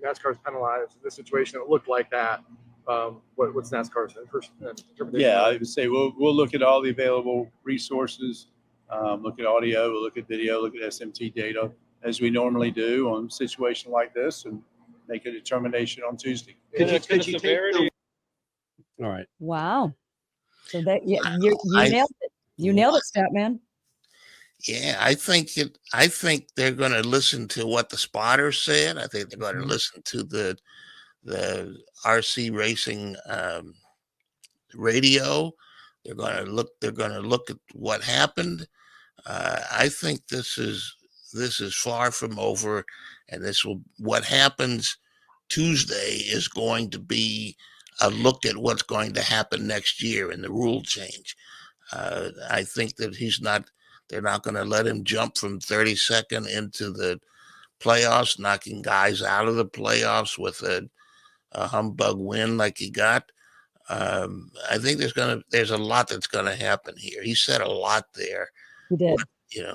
NASCAR's penalized in this situation. It looked like that. What's NASCAR's interpretation? Yeah, I would say we'll look at all the available resources, look at audio, we'll look at video, look at SMT data, as we normally do on a situation like this, and make a determination on Tuesday. All right. Wow. So that you nailed it. You nailed it, Statman. Yeah, I think they're going to listen to what the spotters said. I think they're going to listen to the RC Racing radio. They're going to look at what happened. I think this is far from over, and what happens Tuesday is going to be a look at what's going to happen next year in the rule change. I think that they're not going to let him jump from 32nd into the playoffs, knocking guys out of the playoffs with a humbug win like he got. I think there's a lot that's going to happen here. He said a lot there. He did.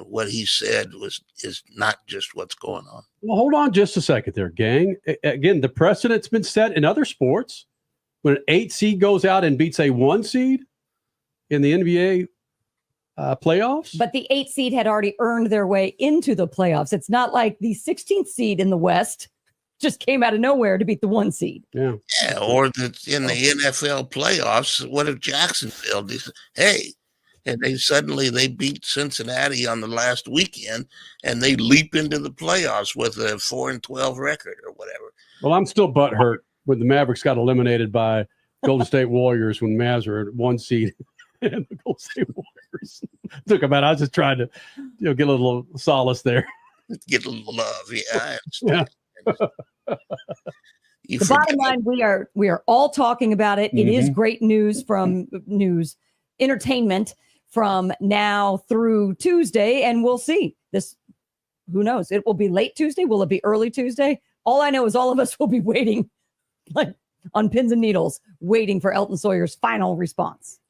what he said is not just what's going on. Well, hold on just a second there, gang. Again, the precedent's been set in other sports. When an 8 seed goes out and beats a 1 seed in the NBA playoffs. But the 8 seed had already earned their way into the playoffs. It's not like the 16th seed in the West just came out of nowhere to beat the 1 seed. Yeah. Or in the NFL playoffs, what if Jacksonville, and they beat Cincinnati on the last weekend, and they leap into the playoffs with a 4-12 record or whatever. Well, I'm still butthurt when the Mavericks got eliminated by Golden State Warriors when Mavs were at 1 seed, and the Golden State Warriors took them out. I was just trying to, get a little solace there. Get a little love, yeah. Yeah. The bottom line, we are all talking about it. It is great news from entertainment from now through Tuesday, and we'll see. Who knows? It will be late Tuesday. Will it be early Tuesday? All I know is all of us will be waiting, like on pins and needles, waiting for Elton Sawyer's final response.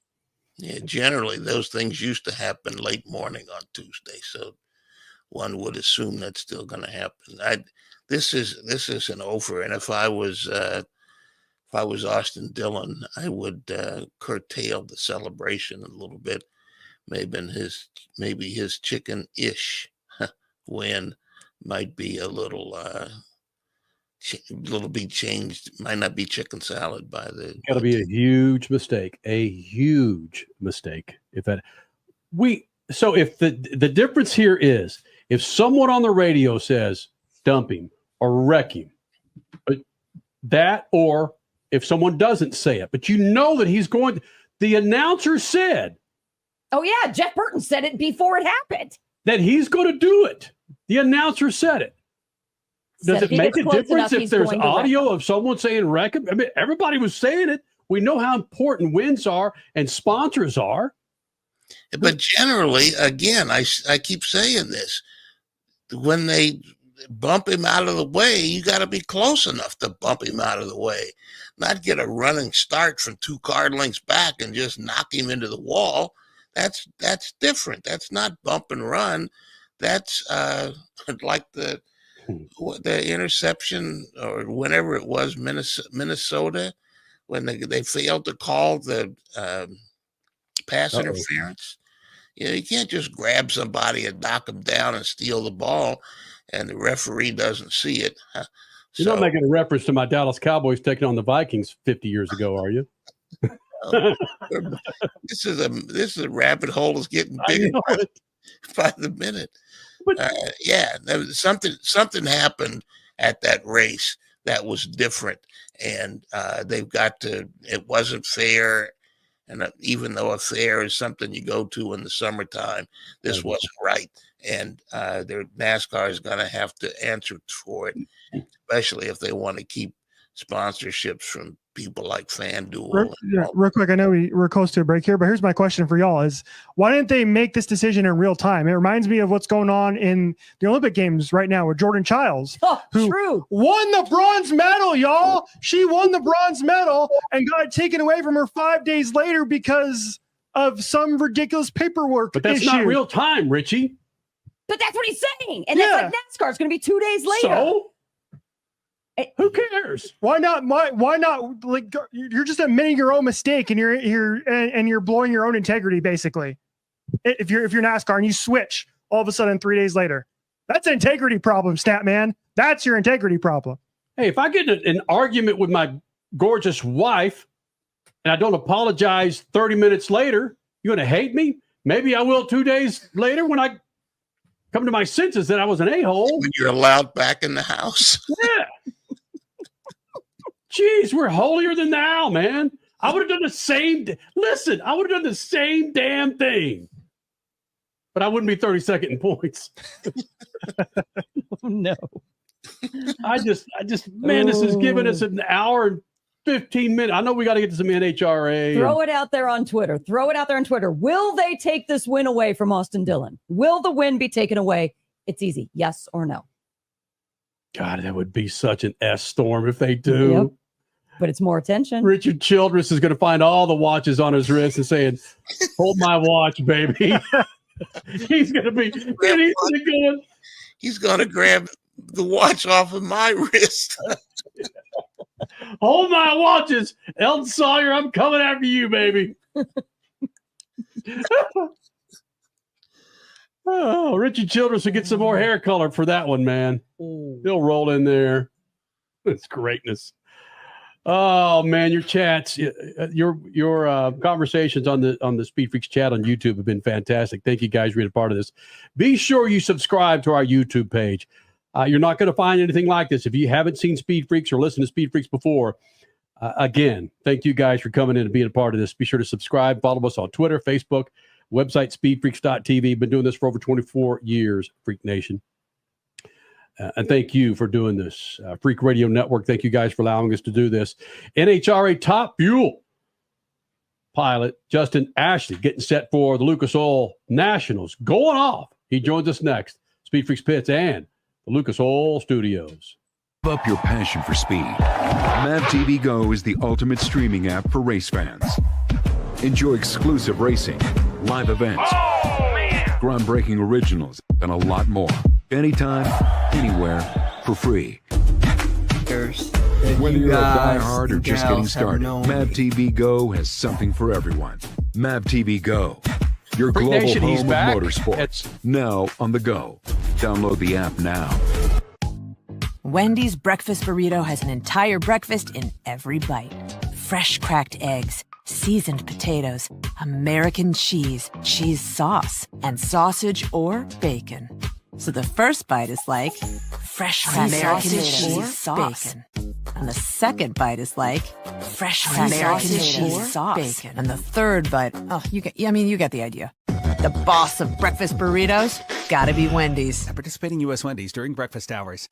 Yeah, generally those things used to happen late morning on Tuesday, so one would assume that's still going to happen. This isn't over, and if I was Austin Dillon, I would curtail the celebration a little bit. Maybe his chicken-ish win might be a little bit changed. Might not be chicken salad by the. Got to be a huge mistake. A huge mistake. If the difference here is if someone on the radio says dump him or wreck him, or if someone doesn't say it, but that he's going. The announcer said. Oh yeah, Jeff Burton said it before it happened. That he's going to do it. The announcer said it. Does it make a difference if there's audio of someone saying wreck him? I mean, everybody was saying it. We know how important wins are and sponsors are. But generally, again, I keep saying this. When they bump him out of the way, you got to be close enough to bump him out of the way. Not get a running start from 2 card lengths back and just knock him into the wall. That's different. That's not bump and run. That's like the interception or whenever it was Minnesota when they failed to call the pass interference. You can't just grab somebody and knock them down and steal the ball and the referee doesn't see it. You're not making a reference to my Dallas Cowboys taking on the Vikings 50 years ago, are you? This is a rabbit hole that's getting bigger by the minute. But something happened at that race that was different, and they've got to. It wasn't fair, and even though a fair is something you go to in the summertime, this wasn't right, and their NASCAR is going to have to answer for it, especially if they want to keep sponsorships from people like FanDuel. Real quick, I know we're close to a break here, but here's my question for y'all is why didn't they make this decision in real time? It reminds me of what's going on in the Olympic Games right now with Jordan Childs, who won the bronze medal, y'all. She won the bronze medal and got it taken away from her 5 days later because of some ridiculous paperwork But that's issue. not real time, Richie. But that's what he's saying. And that's like NASCAR. It's going to be 2 days later. So? Who cares? Why not? Why not? Like you're just admitting your own mistake, and you're blowing your own integrity, basically. If you're NASCAR and you switch all of a sudden 3 days later, that's an integrity problem, Snapman. That's your integrity problem. Hey, if I get an argument with my gorgeous wife and I don't apologize 30 minutes later, you going to hate me? Maybe I will 2 days later when I come to my senses that I was an a-hole. When you're allowed back in the house. Yeah. Jeez, we're holier than thou, man. I would have done the same. Listen, I would have done the same damn thing, but I wouldn't be 32nd in points. Oh, no. I just, man, this is giving us an hour and 15 minutes. I know we got to get to some NHRA. Throw it out there on Twitter. Will they take this win away from Austin Dillon? Will the win be taken away? It's easy. Yes or no? God, that would be such an S storm if they do. Yep. But it's more attention. Richard Childress is going to find all the watches on his wrist and saying, hold my watch, baby. He's going to be. He's going to grab the watch off of my wrist. Hold my watches. Elton Sawyer, I'm coming after you, baby. Oh, Richie Childress will get some more hair color for that one, man. He'll roll in there. It's greatness. Oh man, your chats, your conversations on the Speed Freaks chat on YouTube have been fantastic. Thank you guys for being a part of this. Be sure you subscribe to our YouTube page. You're not going to find anything like this if you haven't seen Speed Freaks or listened to Speed Freaks before. Again, thank you guys for coming in and being a part of this. Be sure to subscribe. Follow us on Twitter, Facebook, website speedfreaks.tv. Been doing this for over 24 years, Freak Nation. And thank you for doing this. Freak Radio Network, thank you guys for allowing us to do this. NHRA Top Fuel pilot Justin Ashley getting set for the Lucas Oil Nationals. Going off. He joins us next. Speed Freaks Pits and the Lucas Oil Studios. Give up your passion for speed. Mav TV Go is the ultimate streaming app for race fans. Enjoy exclusive racing, live events, groundbreaking originals, and a lot more. Anytime, anywhere, for free. Whether you're a diehard or just getting started, Mav TV Go has something for everyone. Mav TV Go, your global Nation, home of back. motorsports. Now on the go. Download the app now. Wendy's breakfast burrito has an entire breakfast in every bite. Fresh cracked eggs, seasoned potatoes, American cheese, cheese sauce, and sausage or bacon. So the first bite is like fresh cracked American cheese sauce. Bacon. And the second bite is like fresh cracked American cheese sauce. Bacon. And the third bite, you get the idea. The boss of breakfast burritos, gotta be Wendy's. At participating U.S. Wendy's during breakfast hours.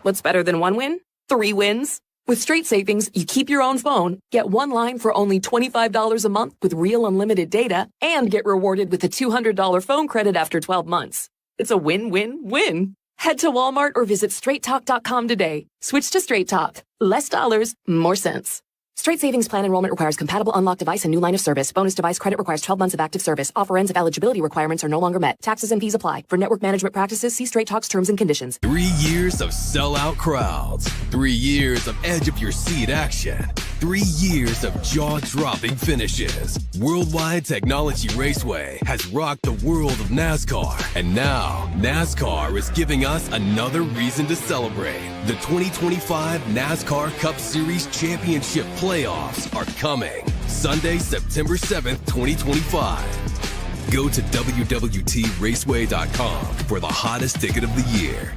What's better than one win? 3 wins. With Straight Savings, you keep your own phone, get one line for only $25 a month with real unlimited data, and get rewarded with a $200 phone credit after 12 months. It's a win-win-win. Head to Walmart or visit straighttalk.com today. Switch to Straight Talk. Less dollars, more sense. Straight Savings Plan enrollment requires compatible unlocked device and new line of service. Bonus device credit requires 12 months of active service. Offer ends if eligibility requirements are no longer met. Taxes and fees apply. For network management practices, see Straight Talk's terms and conditions. 3 years of sellout crowds. 3 years of edge-of-your-seat action. 3 years of jaw-dropping finishes. Worldwide Technology Raceway has rocked the world of NASCAR. And now, NASCAR is giving us another reason to celebrate. The 2025 NASCAR Cup Series Championship Playoffs are coming. Sunday, September 7th, 2025. Go to www.raceway.com for the hottest ticket of the year.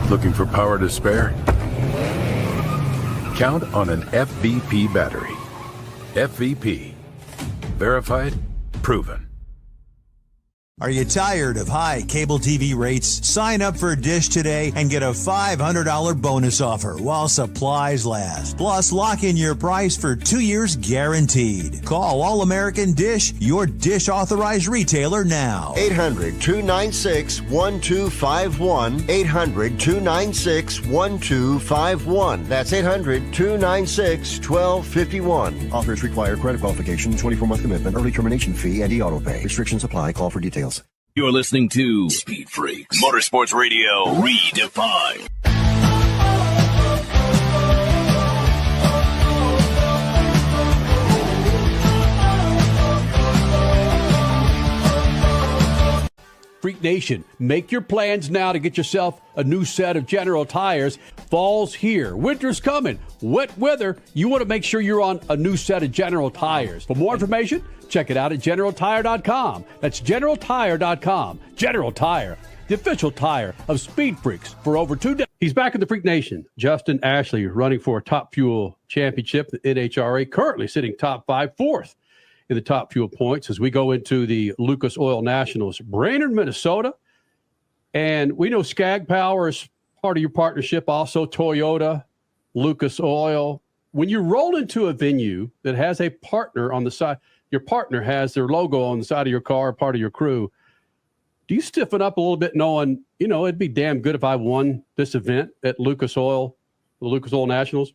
Looking for power to spare? Count on an FVP battery. FVP. Verified, proven. Are you tired of high cable TV rates? Sign up for Dish today and get a $500 bonus offer while supplies last. Plus, lock in your price for 2 years guaranteed. Call All American Dish, your Dish authorized retailer now. 800-296-1251. 800-296-1251. That's 800-296-1251. Offers require credit qualification, 24-month commitment, early termination fee, and e-auto pay. Restrictions apply. Call for details. You're listening to Speed Freaks, Motorsports Radio Redefined. Freak Nation, make your plans now to get yourself a new set of General tires. Fall's here. Winter's coming. Wet weather. You want to make sure you're on a new set of General tires. For more information, check it out at GeneralTire.com. That's GeneralTire.com. General Tire, the official tire of Speed Freaks for over 2 decades. He's back in the Freak Nation. Justin Ashley running for a Top Fuel championship, the NHRA, currently sitting top 5, 4th in the Top Fuel points as we go into the Lucas Oil Nationals, Brainerd, Minnesota. And we know Skag Power is part of your partnership, also Toyota, Lucas Oil, when you roll into a venue that has a partner on the side, your partner has their logo on the side of your car, part of your crew, do you stiffen up a little bit knowing, it'd be damn good if I won this event at the Lucas Oil Nationals?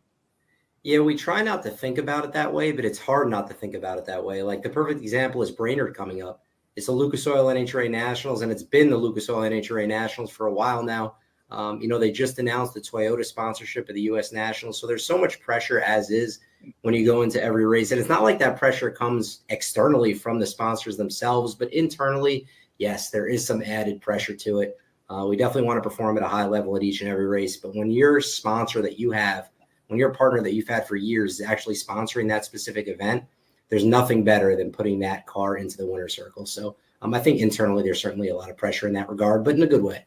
Yeah, we try not to think about it that way, but it's hard not to think about it that way. Like the perfect example is Brainerd coming up. It's the Lucas Oil NHRA Nationals, and it's been the Lucas Oil NHRA Nationals for a while now. They just announced the Toyota sponsorship of the U.S. Nationals. So there's so much pressure as is when you go into every race. And it's not like that pressure comes externally from the sponsors themselves, but internally, yes, there is some added pressure to it. We definitely want to perform at a high level at each and every race. But when your sponsor that you have, when your partner that you've had for years is actually sponsoring that specific event, there's nothing better than putting that car into the winner's circle. So I think internally there's certainly a lot of pressure in that regard, but in a good way.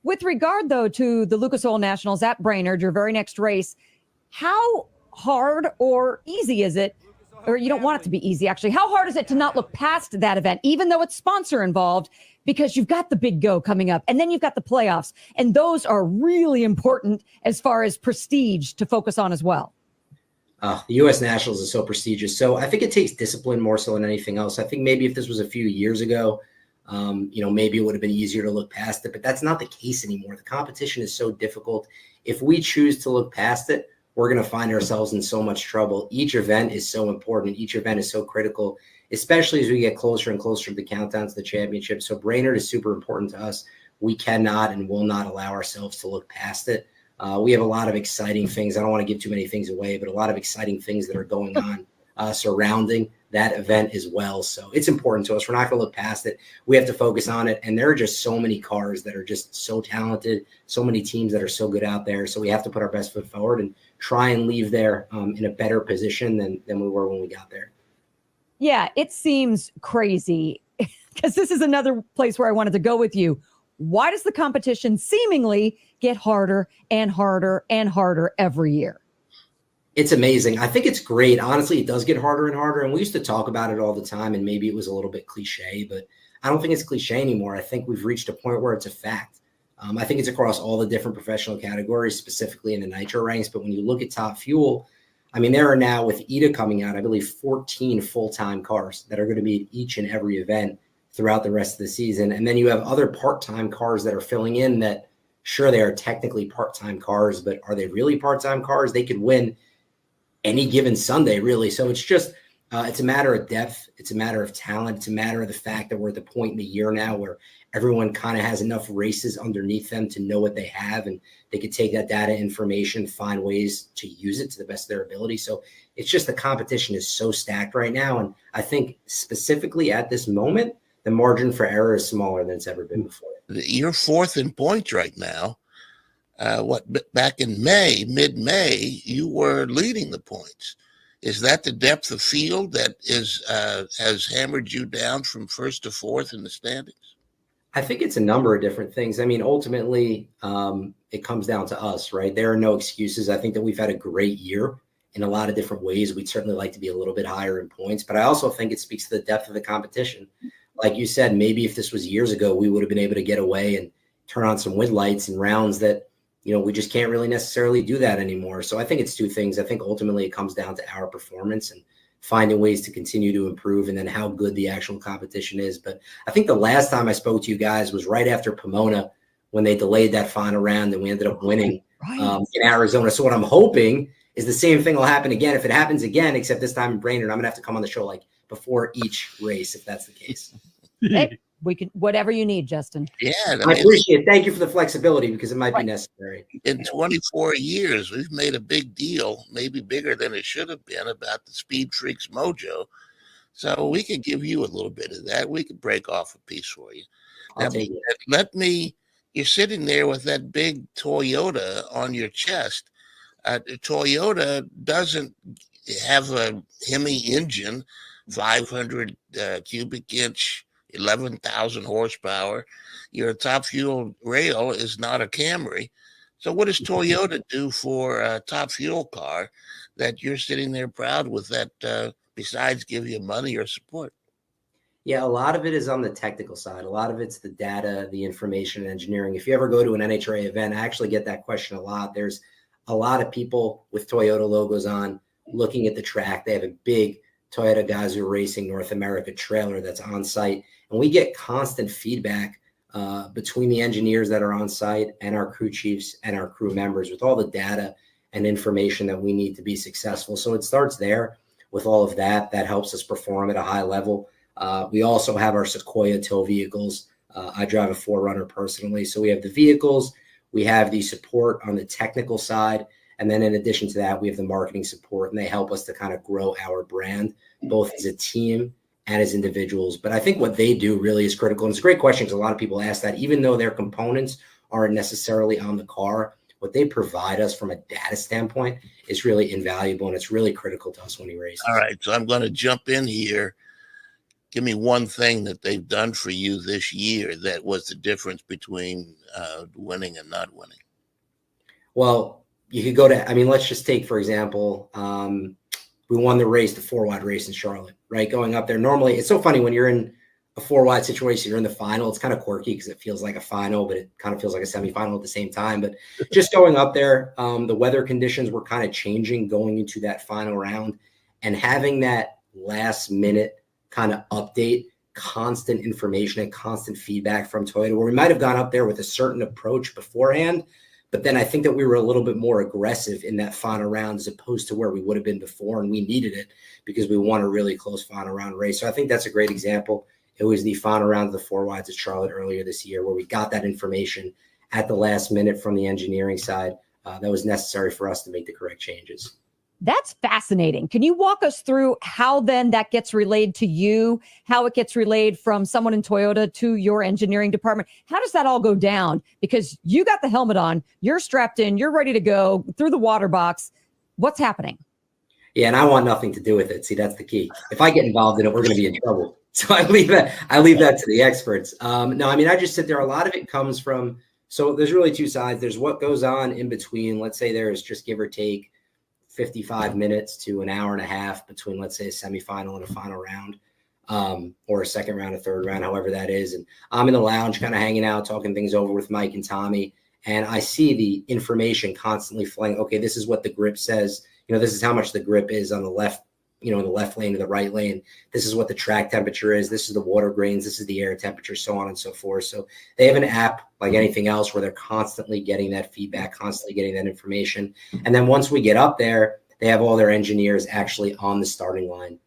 With regard, though, to the Lucas Oil Nationals at Brainerd, your very next race, how hard or easy is it, or you don't want it to be easy, actually, how hard is it to not look past that event, even though it's sponsor involved, because you've got the big go coming up, and then you've got the playoffs, and those are really important as far as prestige to focus on as well? The U.S. Nationals is so prestigious. So I think it takes discipline more so than anything else. I think maybe if this was a few years ago, maybe it would have been easier to look past it, but that's not the case anymore. The competition is so difficult. If we choose to look past it, we're going to find ourselves in so much trouble. Each event is so important. Each event is so critical, especially as we get closer and closer to the countdown to the championship. So Brainerd is super important to us. We cannot and will not allow ourselves to look past it. We have a lot of exciting things. I don't want to give too many things away, but a lot of exciting things that are going on surrounding that event as well. So it's important to us. We're not going to look past it. We have to focus on it. And there are just so many cars that are just so talented, so many teams that are so good out there. So we have to put our best foot forward and try and leave there in a better position than we were when we got there. Yeah, it seems crazy because this is another place where I wanted to go with you. Why does the competition seemingly get harder and harder and harder every year? It's amazing. I think it's great. Honestly, it does get harder and harder. And we used to talk about it all the time, and maybe it was a little bit cliche, but I don't think it's cliche anymore. I think we've reached a point where it's a fact. I think it's across all the different professional categories, specifically in the nitro ranks. But when you look at Top Fuel, I mean, there are now, with ETA coming out, I believe 14 full-time cars that are going to be at each and every event throughout the rest of the season. And then you have other part-time cars that are filling in that, sure, they are technically part-time cars, but are they really part-time cars? They could win any given Sunday, really. So it's just, it's a matter of depth. It's a matter of talent. It's a matter of the fact that we're at the point in the year now where everyone kind of has enough races underneath them to know what they have, and they could take that data information, find ways to use it to the best of their ability. So it's just the competition is so stacked right now. And I think specifically at this moment, the margin for error is smaller than it's ever been before. You're fourth in points right now. Back in mid-May, you were leading the points. Is that the depth of field that has hammered you down from first to fourth in the standings? I think it's a number of different things. I mean, ultimately, it comes down to us, right? There are no excuses. I think that we've had a great year in a lot of different ways. We'd certainly like to be a little bit higher in points, but I also think it speaks to the depth of the competition. Like you said, maybe if this was years ago, we would have been able to get away and turn on some wind lights and rounds that, we just can't really necessarily do that anymore. So I think it's two things. I think ultimately it comes down to our performance and finding ways to continue to improve, and then how good the actual competition is. But I think the last time I spoke to you guys was right after Pomona, when they delayed that final round and we ended up winning in Arizona. So what I'm hoping is the same thing will happen again. If it happens again, except this time in Brainerd, I'm going to have to come on the show like before each race, if that's the case. Hey, we can, whatever you need, Justin. Yeah. I appreciate it. Thank you for the flexibility, because it might be necessary. In 24 years, we've made a big deal, maybe bigger than it should have been, about the Speed Freaks mojo. So we could give you a little bit of that. We could break off a piece for you. You're sitting there with that big Toyota on your chest. Toyota doesn't have a Hemi engine, 500 cubic inch, 11,000 horsepower. Your Top Fuel rail is not a Camry. So what does Toyota do for a Top Fuel car that you're sitting there proud with, that besides give you money or support? Yeah, a lot of it is on the technical side. A lot of it's the data, the information, and engineering. If you ever go to an NHRA event, I actually get that question a lot. There's a lot of people with Toyota logos on looking at the track. They have a big Toyota Gazoo Racing North America trailer that's on site. And we get constant feedback between the engineers that are on site and our crew chiefs and our crew members with all the data and information that we need to be successful. So it starts there with all of that. That helps us perform at a high level. We also have our Sequoia tow vehicles. I drive a 4Runner personally. So we have the vehicles, we have the support on the technical side. And then in addition to that, we have the marketing support, and they help us to kind of grow our brand, both as a team and as individuals. But I think what they do really is critical. And it's a great question because a lot of people ask that, even though their components aren't necessarily on the car, what they provide us from a data standpoint is really invaluable, and it's really critical to us when we race. All right, so I'm going to jump in here. Give me one thing that they've done for you this year that was the difference between winning and not winning. Well, you could go to, I mean, let's just take, for example, we won the race, the 4-wide race in Charlotte, right? Going up there. Normally, it's so funny when you're in a 4-wide situation, you're in the final. It's kind of quirky because it feels like a final, but it kind of feels like a semifinal at the same time. But just going up there, the weather conditions were kind of changing going into that final round, and having that last minute kind of update, constant information and constant feedback from Toyota, where we might have gone up there with a certain approach beforehand, but then I think that we were a little bit more aggressive in that final round as opposed to where we would have been before, and we needed it because we won a really close final round race. So I think that's a great example. It was the final round of the 4-wides at Charlotte earlier this year where we got that information at the last minute from the engineering side that was necessary for us to make the correct changes. That's fascinating. Can you walk us through how then that gets relayed to you, how it gets relayed from someone in Toyota to your engineering department? How does that all go down? Because you got the helmet on, you're strapped in, you're ready to go through the water box. What's happening? Yeah, and I want nothing to do with it. See, that's the key. If I get involved in it, we're going to be in trouble. So I leave that to the experts. No, I mean, I just sit there. A lot of it comes from, so there's really two sides. There's what goes on in between. Let's say there's just give or take 55 minutes to an hour and a half between, let's say, a semifinal and a final round, or a second round, a third round, however that is. And I'm in the lounge kind of hanging out, talking things over with Mike and Tommy. And I see the information constantly flowing. Okay, this is what the grip says. You know, this is how much the grip is on the left, you know, in the left lane to the right lane. This is what the track temperature is. This is the water grains. This is the air temperature, so on and so forth. So they have an app like anything else where they're constantly getting that feedback, constantly getting that information. And then once we get up there, they have all their engineers actually on the starting line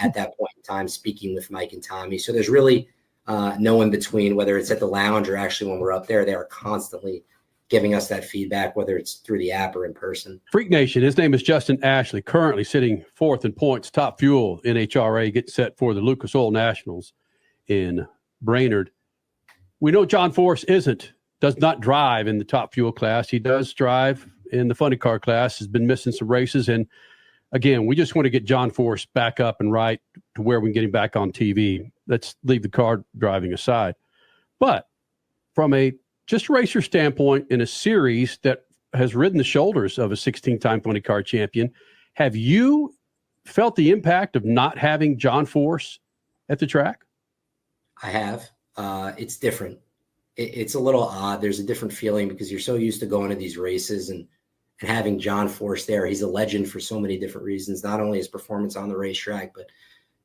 at that point in time, speaking with Mike and Tommy. So there's really no in between, whether it's at the lounge or actually when we're up there. They are constantly giving us that feedback, whether it's through the app or in person. Freak Nation, his name is Justin Ashley, currently sitting fourth in points, Top Fuel, NHRA, gets set for the Lucas Oil Nationals in Brainerd. We know John Force does not drive in the Top Fuel class. He does drive in the funny car class, has been missing some races. And again, we just want to get John Force back up and right to where we can get him back on TV. Let's leave the car driving aside. But from a just racer standpoint, in a series that has ridden the shoulders of a 16-time funny car champion, have you felt the impact of not having John Force at the track? I have. It's different. It's a little odd. There's a different feeling because you're so used to going to these races and having John Force there. He's a legend for so many different reasons, not only his performance on the racetrack, but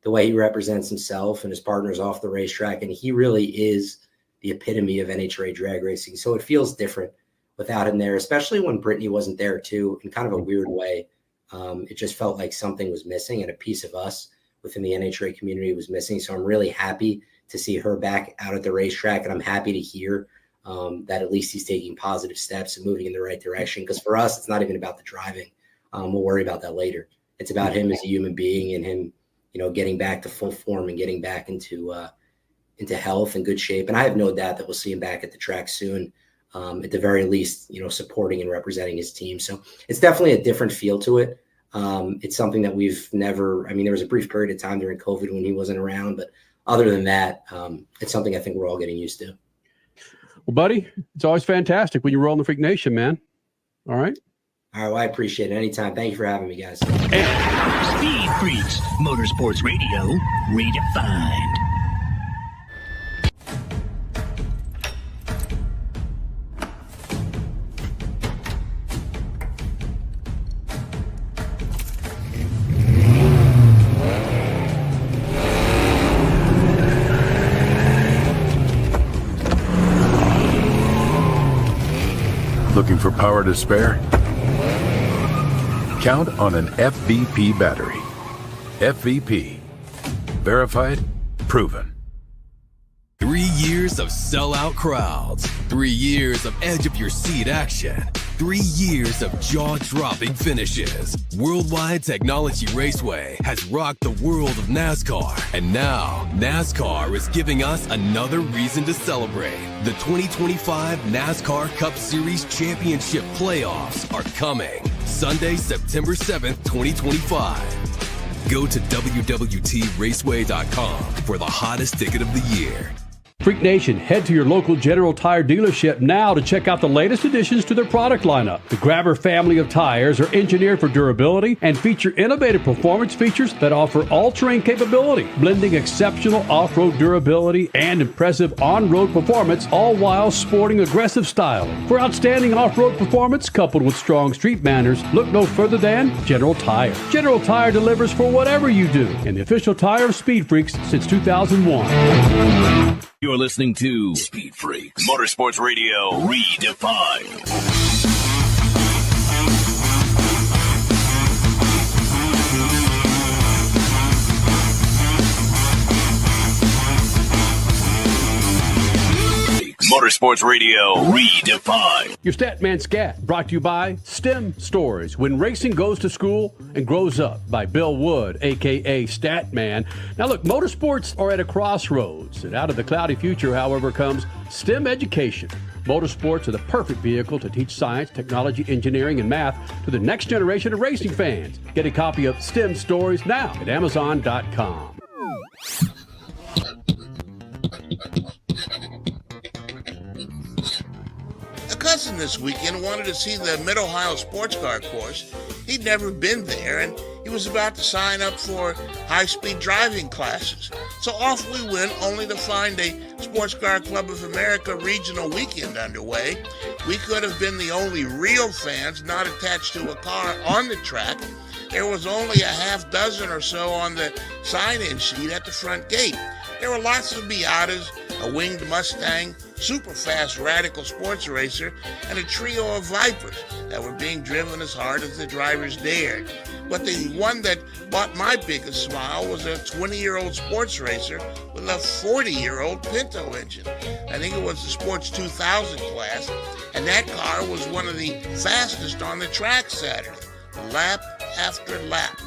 the way he represents himself and his partners off the racetrack. And he really is the epitome of NHRA drag racing. So it feels different without him there, especially when Brittany wasn't there too, in kind of a weird way. It just felt like something was missing and a piece of us within the NHRA community was missing. So I'm really happy to see her back out at the racetrack. And I'm happy to hear that at least he's taking positive steps and moving in the right direction. Because for us, it's not even about the driving. We'll worry about that later. It's about him as a human being and him, you know, getting back to full form and getting back into health and good shape. And I have no doubt that we'll see him back at the track soon, at the very least, you know, supporting and representing his team. So it's definitely a different feel to it. It's something that we've never, I mean, there was a brief period of time during COVID when he wasn't around, but other than that, it's something I think we're all getting used to. Well, buddy, it's always fantastic when you roll in the Freak Nation, man. All right. All right. Well, I appreciate it. Anytime. Thank you for having me, guys. Speed Freaks, Motorsports Radio, redefined. Looking for power to spare? Count on an FVP battery. FVP. Verified, proven. 3 years of sellout crowds, 3 years of edge of your seat action, 3 years of jaw-dropping finishes. Worldwide Technology Raceway has rocked the world of NASCAR, and now NASCAR is giving us another reason to celebrate. The 2025 NASCAR Cup Series Championship Playoffs are coming Sunday, September 7th, 2025. Go to www.raceway.com for the hottest ticket of the year. Freak Nation, head to your local General Tire dealership now to check out the latest additions to their product lineup. The Grabber family of tires are engineered for durability and feature innovative performance features that offer all-terrain capability, blending exceptional off-road durability and impressive on-road performance, all while sporting aggressive style. For outstanding off-road performance coupled with strong street manners, look no further than General Tire. General Tire delivers for whatever you do, and the official tire of Speed Freaks since 2001. You're listening to Speed Freaks Motorsports Radio Redefined. Motorsports Radio Redefined. Your Statman Scat brought to you by STEM Stories. When racing goes to school and grows up, by Bill Wood, a.k.a. Statman. Now look, motorsports are at a crossroads, and out of the cloudy future, however, comes STEM education. Motorsports are the perfect vehicle to teach science, technology, engineering, and math to the next generation of racing fans. Get a copy of STEM Stories now at Amazon.com. A cousin this weekend wanted to see the Mid-Ohio Sports Car course. He'd never been there, and he was about to sign up for high-speed driving classes. So off we went, only to find a Sports Car Club of America regional weekend underway. We could have been the only real fans not attached to a car on the track. There was only a half dozen or so on the sign-in sheet at the front gate. There were lots of Miatas, a winged Mustang, super fast radical sports racer, and a trio of Vipers that were being driven as hard as the drivers dared. But the one that brought my biggest smile was a 20-year-old sports racer with a 40-year-old Pinto engine. I think it was the Sports 2000 class, and that car was one of the fastest on the track Saturday, lap after lap.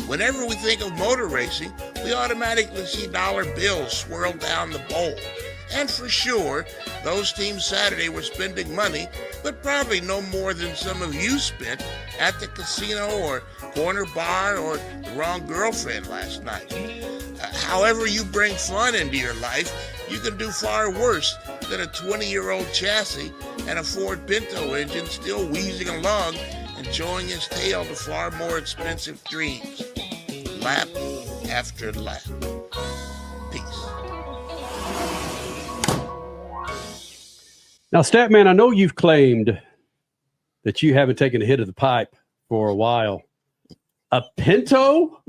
Whenever we think of motor racing, we automatically see dollar bills swirl down the bowl. And for sure, those teams Saturday were spending money, but probably no more than some of you spent at the casino or corner bar or the wrong girlfriend last night. However you bring fun into your life, you can do far worse than a 20-year-old chassis and a Ford Pinto engine still wheezing along, enjoying his tail to far more expensive dreams. Lap after lap. Peace. Now, Statman, I know you've claimed that you haven't taken a hit of the pipe for a while. A Pinto?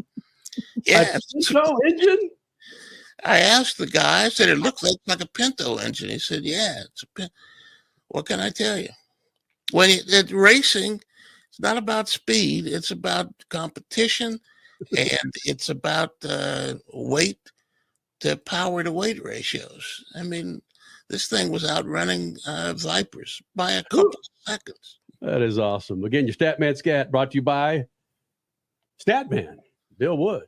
Yeah. A Pinto engine? I asked the guy, I said, it looks like a Pinto engine. He said, yeah, it's a Pinto. What can I tell you? When it's racing, it's not about speed. It's about competition, and it's about weight to power to weight ratios. I mean, this thing was outrunning Vipers by a couple of seconds. That is awesome. Again, your Statman Scat brought to you by Statman, Bill Wood.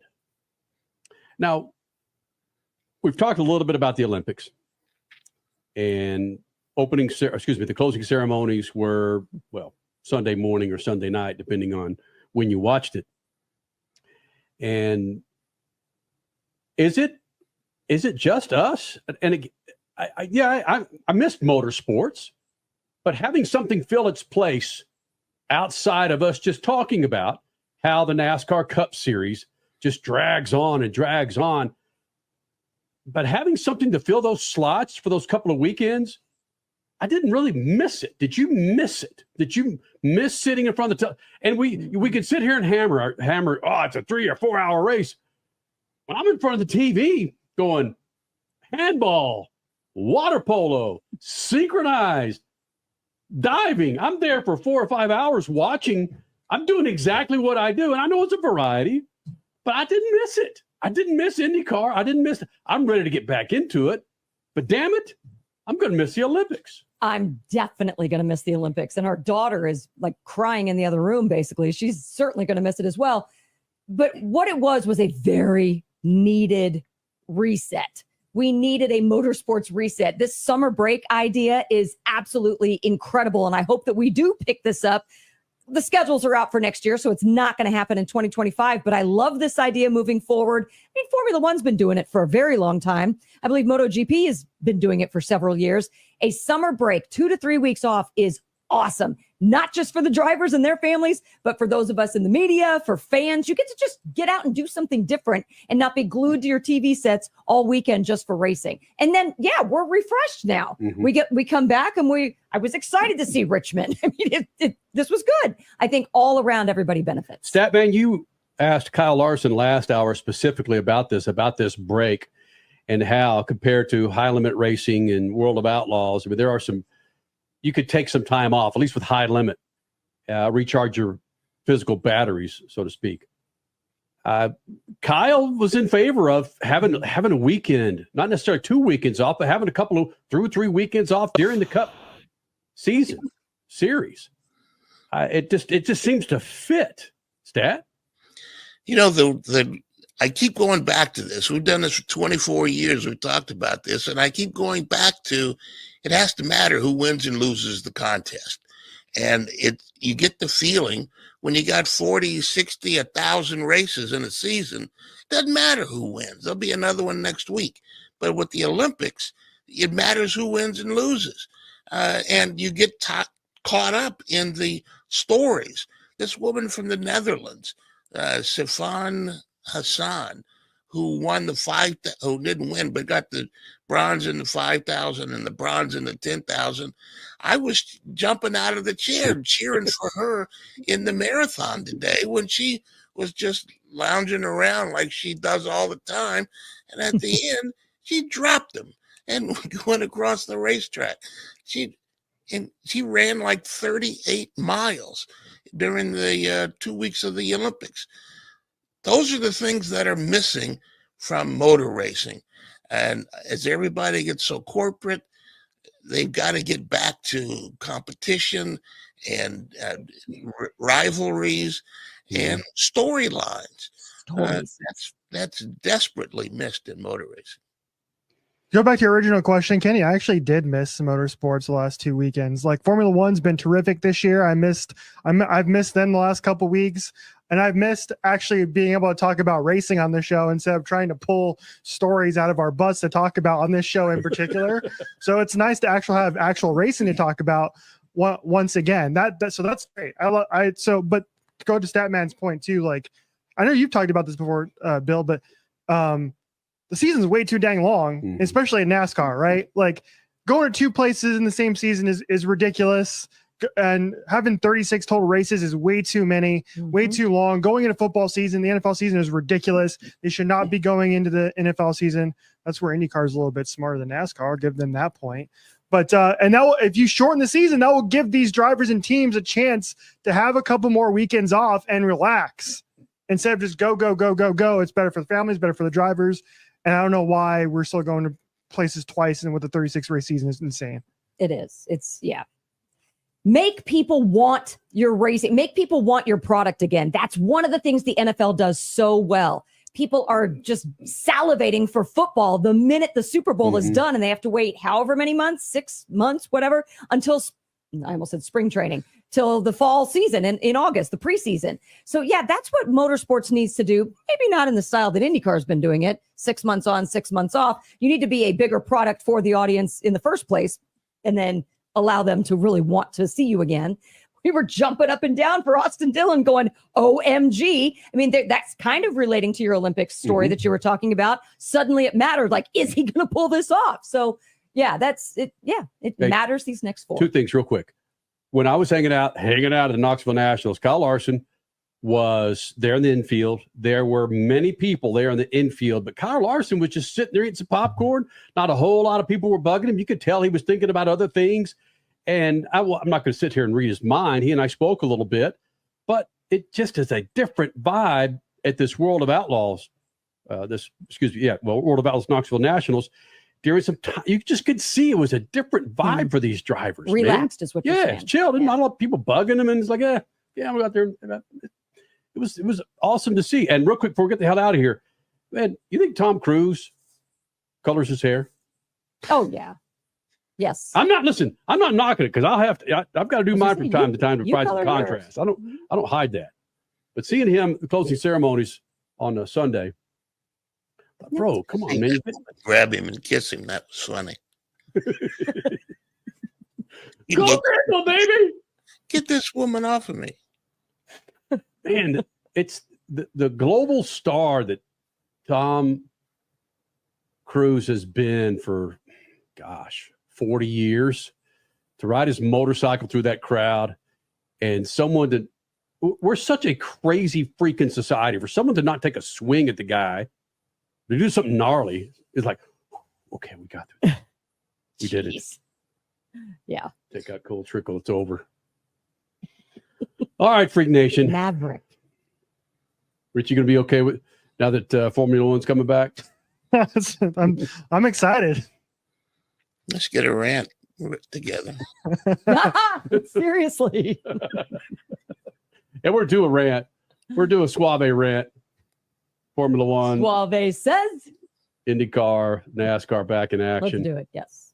Now, we've talked a little bit about the Olympics, and the closing ceremonies were, well, Sunday morning or Sunday night, depending on when you watched it. And is it just us? And I missed motorsports, but having something fill its place outside of us just talking about how the NASCAR Cup Series just drags on and drags on, but having something to fill those slots for those couple of weekends, I didn't really miss it. Did you miss it? Did you miss sitting in front of the and we could sit here and hammer, oh, it's a 3 or 4 hour race. When I'm in front of the TV going, handball, water polo, synchronized. diving. I'm there for 4 or 5 hours watching. I'm doing exactly what I do. And I know it's a variety, but I didn't miss it. I didn't miss IndyCar. I didn't miss it. I'm ready to get back into it. But damn it, I'm going to miss the Olympics. I'm definitely going to miss the Olympics. And our daughter is like crying in the other room, basically. She's certainly going to miss it as well. But what it was a very needed reset. We needed a motorsports reset. This summer break idea is absolutely incredible. And I hope that we do pick this up. The schedules are out for next year, so it's not going to happen in 2025. But I love this idea moving forward. I mean, Formula One's been doing it for a very long time. I believe MotoGP has been doing it for several years. A summer break, 2 to 3 weeks off, is awesome. Not just for the drivers and their families, but for those of us in the media, for fans. You get to just get out and do something different and not be glued to your TV sets all weekend just for racing. And then, yeah, we're refreshed now. Mm-hmm. We come back and I was excited to see Richmond. I mean, this was good. I think all around everybody benefits. Statman, you asked Kyle Larson last hour specifically about this break and how compared to high limit racing and World of Outlaws, I mean, there are you could take some time off, at least with high limit, recharge your physical batteries, so to speak. Kyle was in favor of having a weekend, not necessarily 2 weekends off, but having a couple of 2 or 3 weekends off during the Cup season series. It just seems to fit. Stat? You know, I keep going back to this. We've done this for 24 years. We've talked about this, and I keep going back to it has to matter who wins and loses the contest. And you get the feeling when you got 40, 60, 1,000 races in a season, doesn't matter who wins. There'll be another one next week. But with the Olympics, it matters who wins and loses. And you get caught up in the stories. This woman from the Netherlands, Sifan Hassan, who won who didn't win, but got the bronze in the 5,000 and the bronze in the 10,000. I was jumping out of the chair cheering for her in the marathon today when she was just lounging around like she does all the time. And at the end, she dropped them and went across the racetrack. She ran like 38 miles during the 2 weeks of the Olympics. Those are the things that are missing from motor racing. And as everybody gets so corporate, they've got to get back to competition and rivalries and storylines. That's desperately missed in motor racing. Go back to your original question, Kenny. I actually did miss motorsports the last 2 weekends. Like Formula One's been terrific this year. I've missed them the last couple weeks, and I've missed actually being able to talk about racing on the show instead of trying to pull stories out of our butts to talk about on this show in particular. So it's nice to actually have actual racing to talk about once again. So that's great. But to go to Statman's point too, like I know you've talked about this before, Bill, but the season's way too dang long, especially in NASCAR, right? Like going to 2 places in the same season is ridiculous. And having 36 total races is way too many, way too long. Going into football season, the NFL season is ridiculous. They should not be going into the NFL season. That's where IndyCar is a little bit smarter than NASCAR. I'll give them that point. But and that will, if you shorten the season, that will give these drivers and teams a chance to have a couple more weekends off and relax instead of just go. It's better for the families, better for the drivers. And I don't know why we're still going to places twice and with the 36 race season is insane. It is. Make people want your racing. Make people want your product again. That's one of the things the NFL does so well. People are just salivating for football the minute the Super Bowl is done, and they have to wait however many months, 6 months, whatever, until I almost said spring training, till the fall season in August, the preseason. So yeah, that's what motorsports needs to do. Maybe not in the style that IndyCar has been doing it, 6 months on, 6 months off. You need to be a bigger product for the audience in the first place, and then allow them to really want to see you again. We were jumping up and down for Austin Dillon going, OMG. I mean, that's kind of relating to your Olympics story that you were talking about. Suddenly it mattered. Like, is he going to pull this off? So yeah, that's it. Yeah, it matters these next 4. 2 things real quick. When I was hanging out at the Knoxville Nationals, Kyle Larson was there in the infield. There were many people there in the infield, but Kyle Larson was just sitting there eating some popcorn. Not a whole lot of people were bugging him. You could tell he was thinking about other things. And I'm not going to sit here and read his mind. He and I spoke a little bit, but it just is a different vibe at this World of Outlaws. World of Outlaws Knoxville Nationals. During some time, you just could see it was a different vibe for these drivers. Relaxed is what you're saying. Yeah, chilled. And not a lot of people bugging him. And it's like, we got out there. It was awesome to see. And real quick, before we get the hell out of here, man, you think Tom Cruise colors his hair? Oh, yeah. Yes. I'm not knocking it because I've got to do mine from time to time to provide some contrast. Yours. I don't hide that. But seeing him, the closing ceremonies on Sunday, bro, come on, man. Grab him and kiss him. That was funny. Go Randall, baby. Get this woman off of me. Man, it's the global star that Tom Cruise has been for, 40 years, to ride his motorcycle through that crowd, and someone that we're such a crazy freaking society for someone to not take a swing at the guy, to do something gnarly is like, okay, we got through it. We did it. Yeah. Take that cold trickle. It's over. All right, Freak Nation. Maverick. Rich, you going to be okay with now that Formula One's coming back? I'm excited. Let's get a rant together. Seriously. And we're due a rant. We're due a Suave rant. Formula One. Suave says. IndyCar, NASCAR back in action. Let's do it. Yes.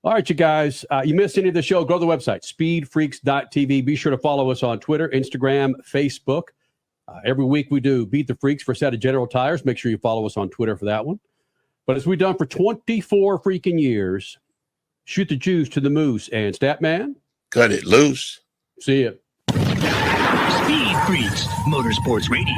All right, you guys. You missed any of the show, go to the website, speedfreaks.tv. Be sure to follow us on Twitter, Instagram, Facebook. Every week we do Beat the Freaks for a set of General Tires. Make sure you follow us on Twitter for that one. But as we've done for 24 freaking years, shoot the juice to the moose and Statman. Cut it loose. See ya. Speed Freaks, Motorsports Radio.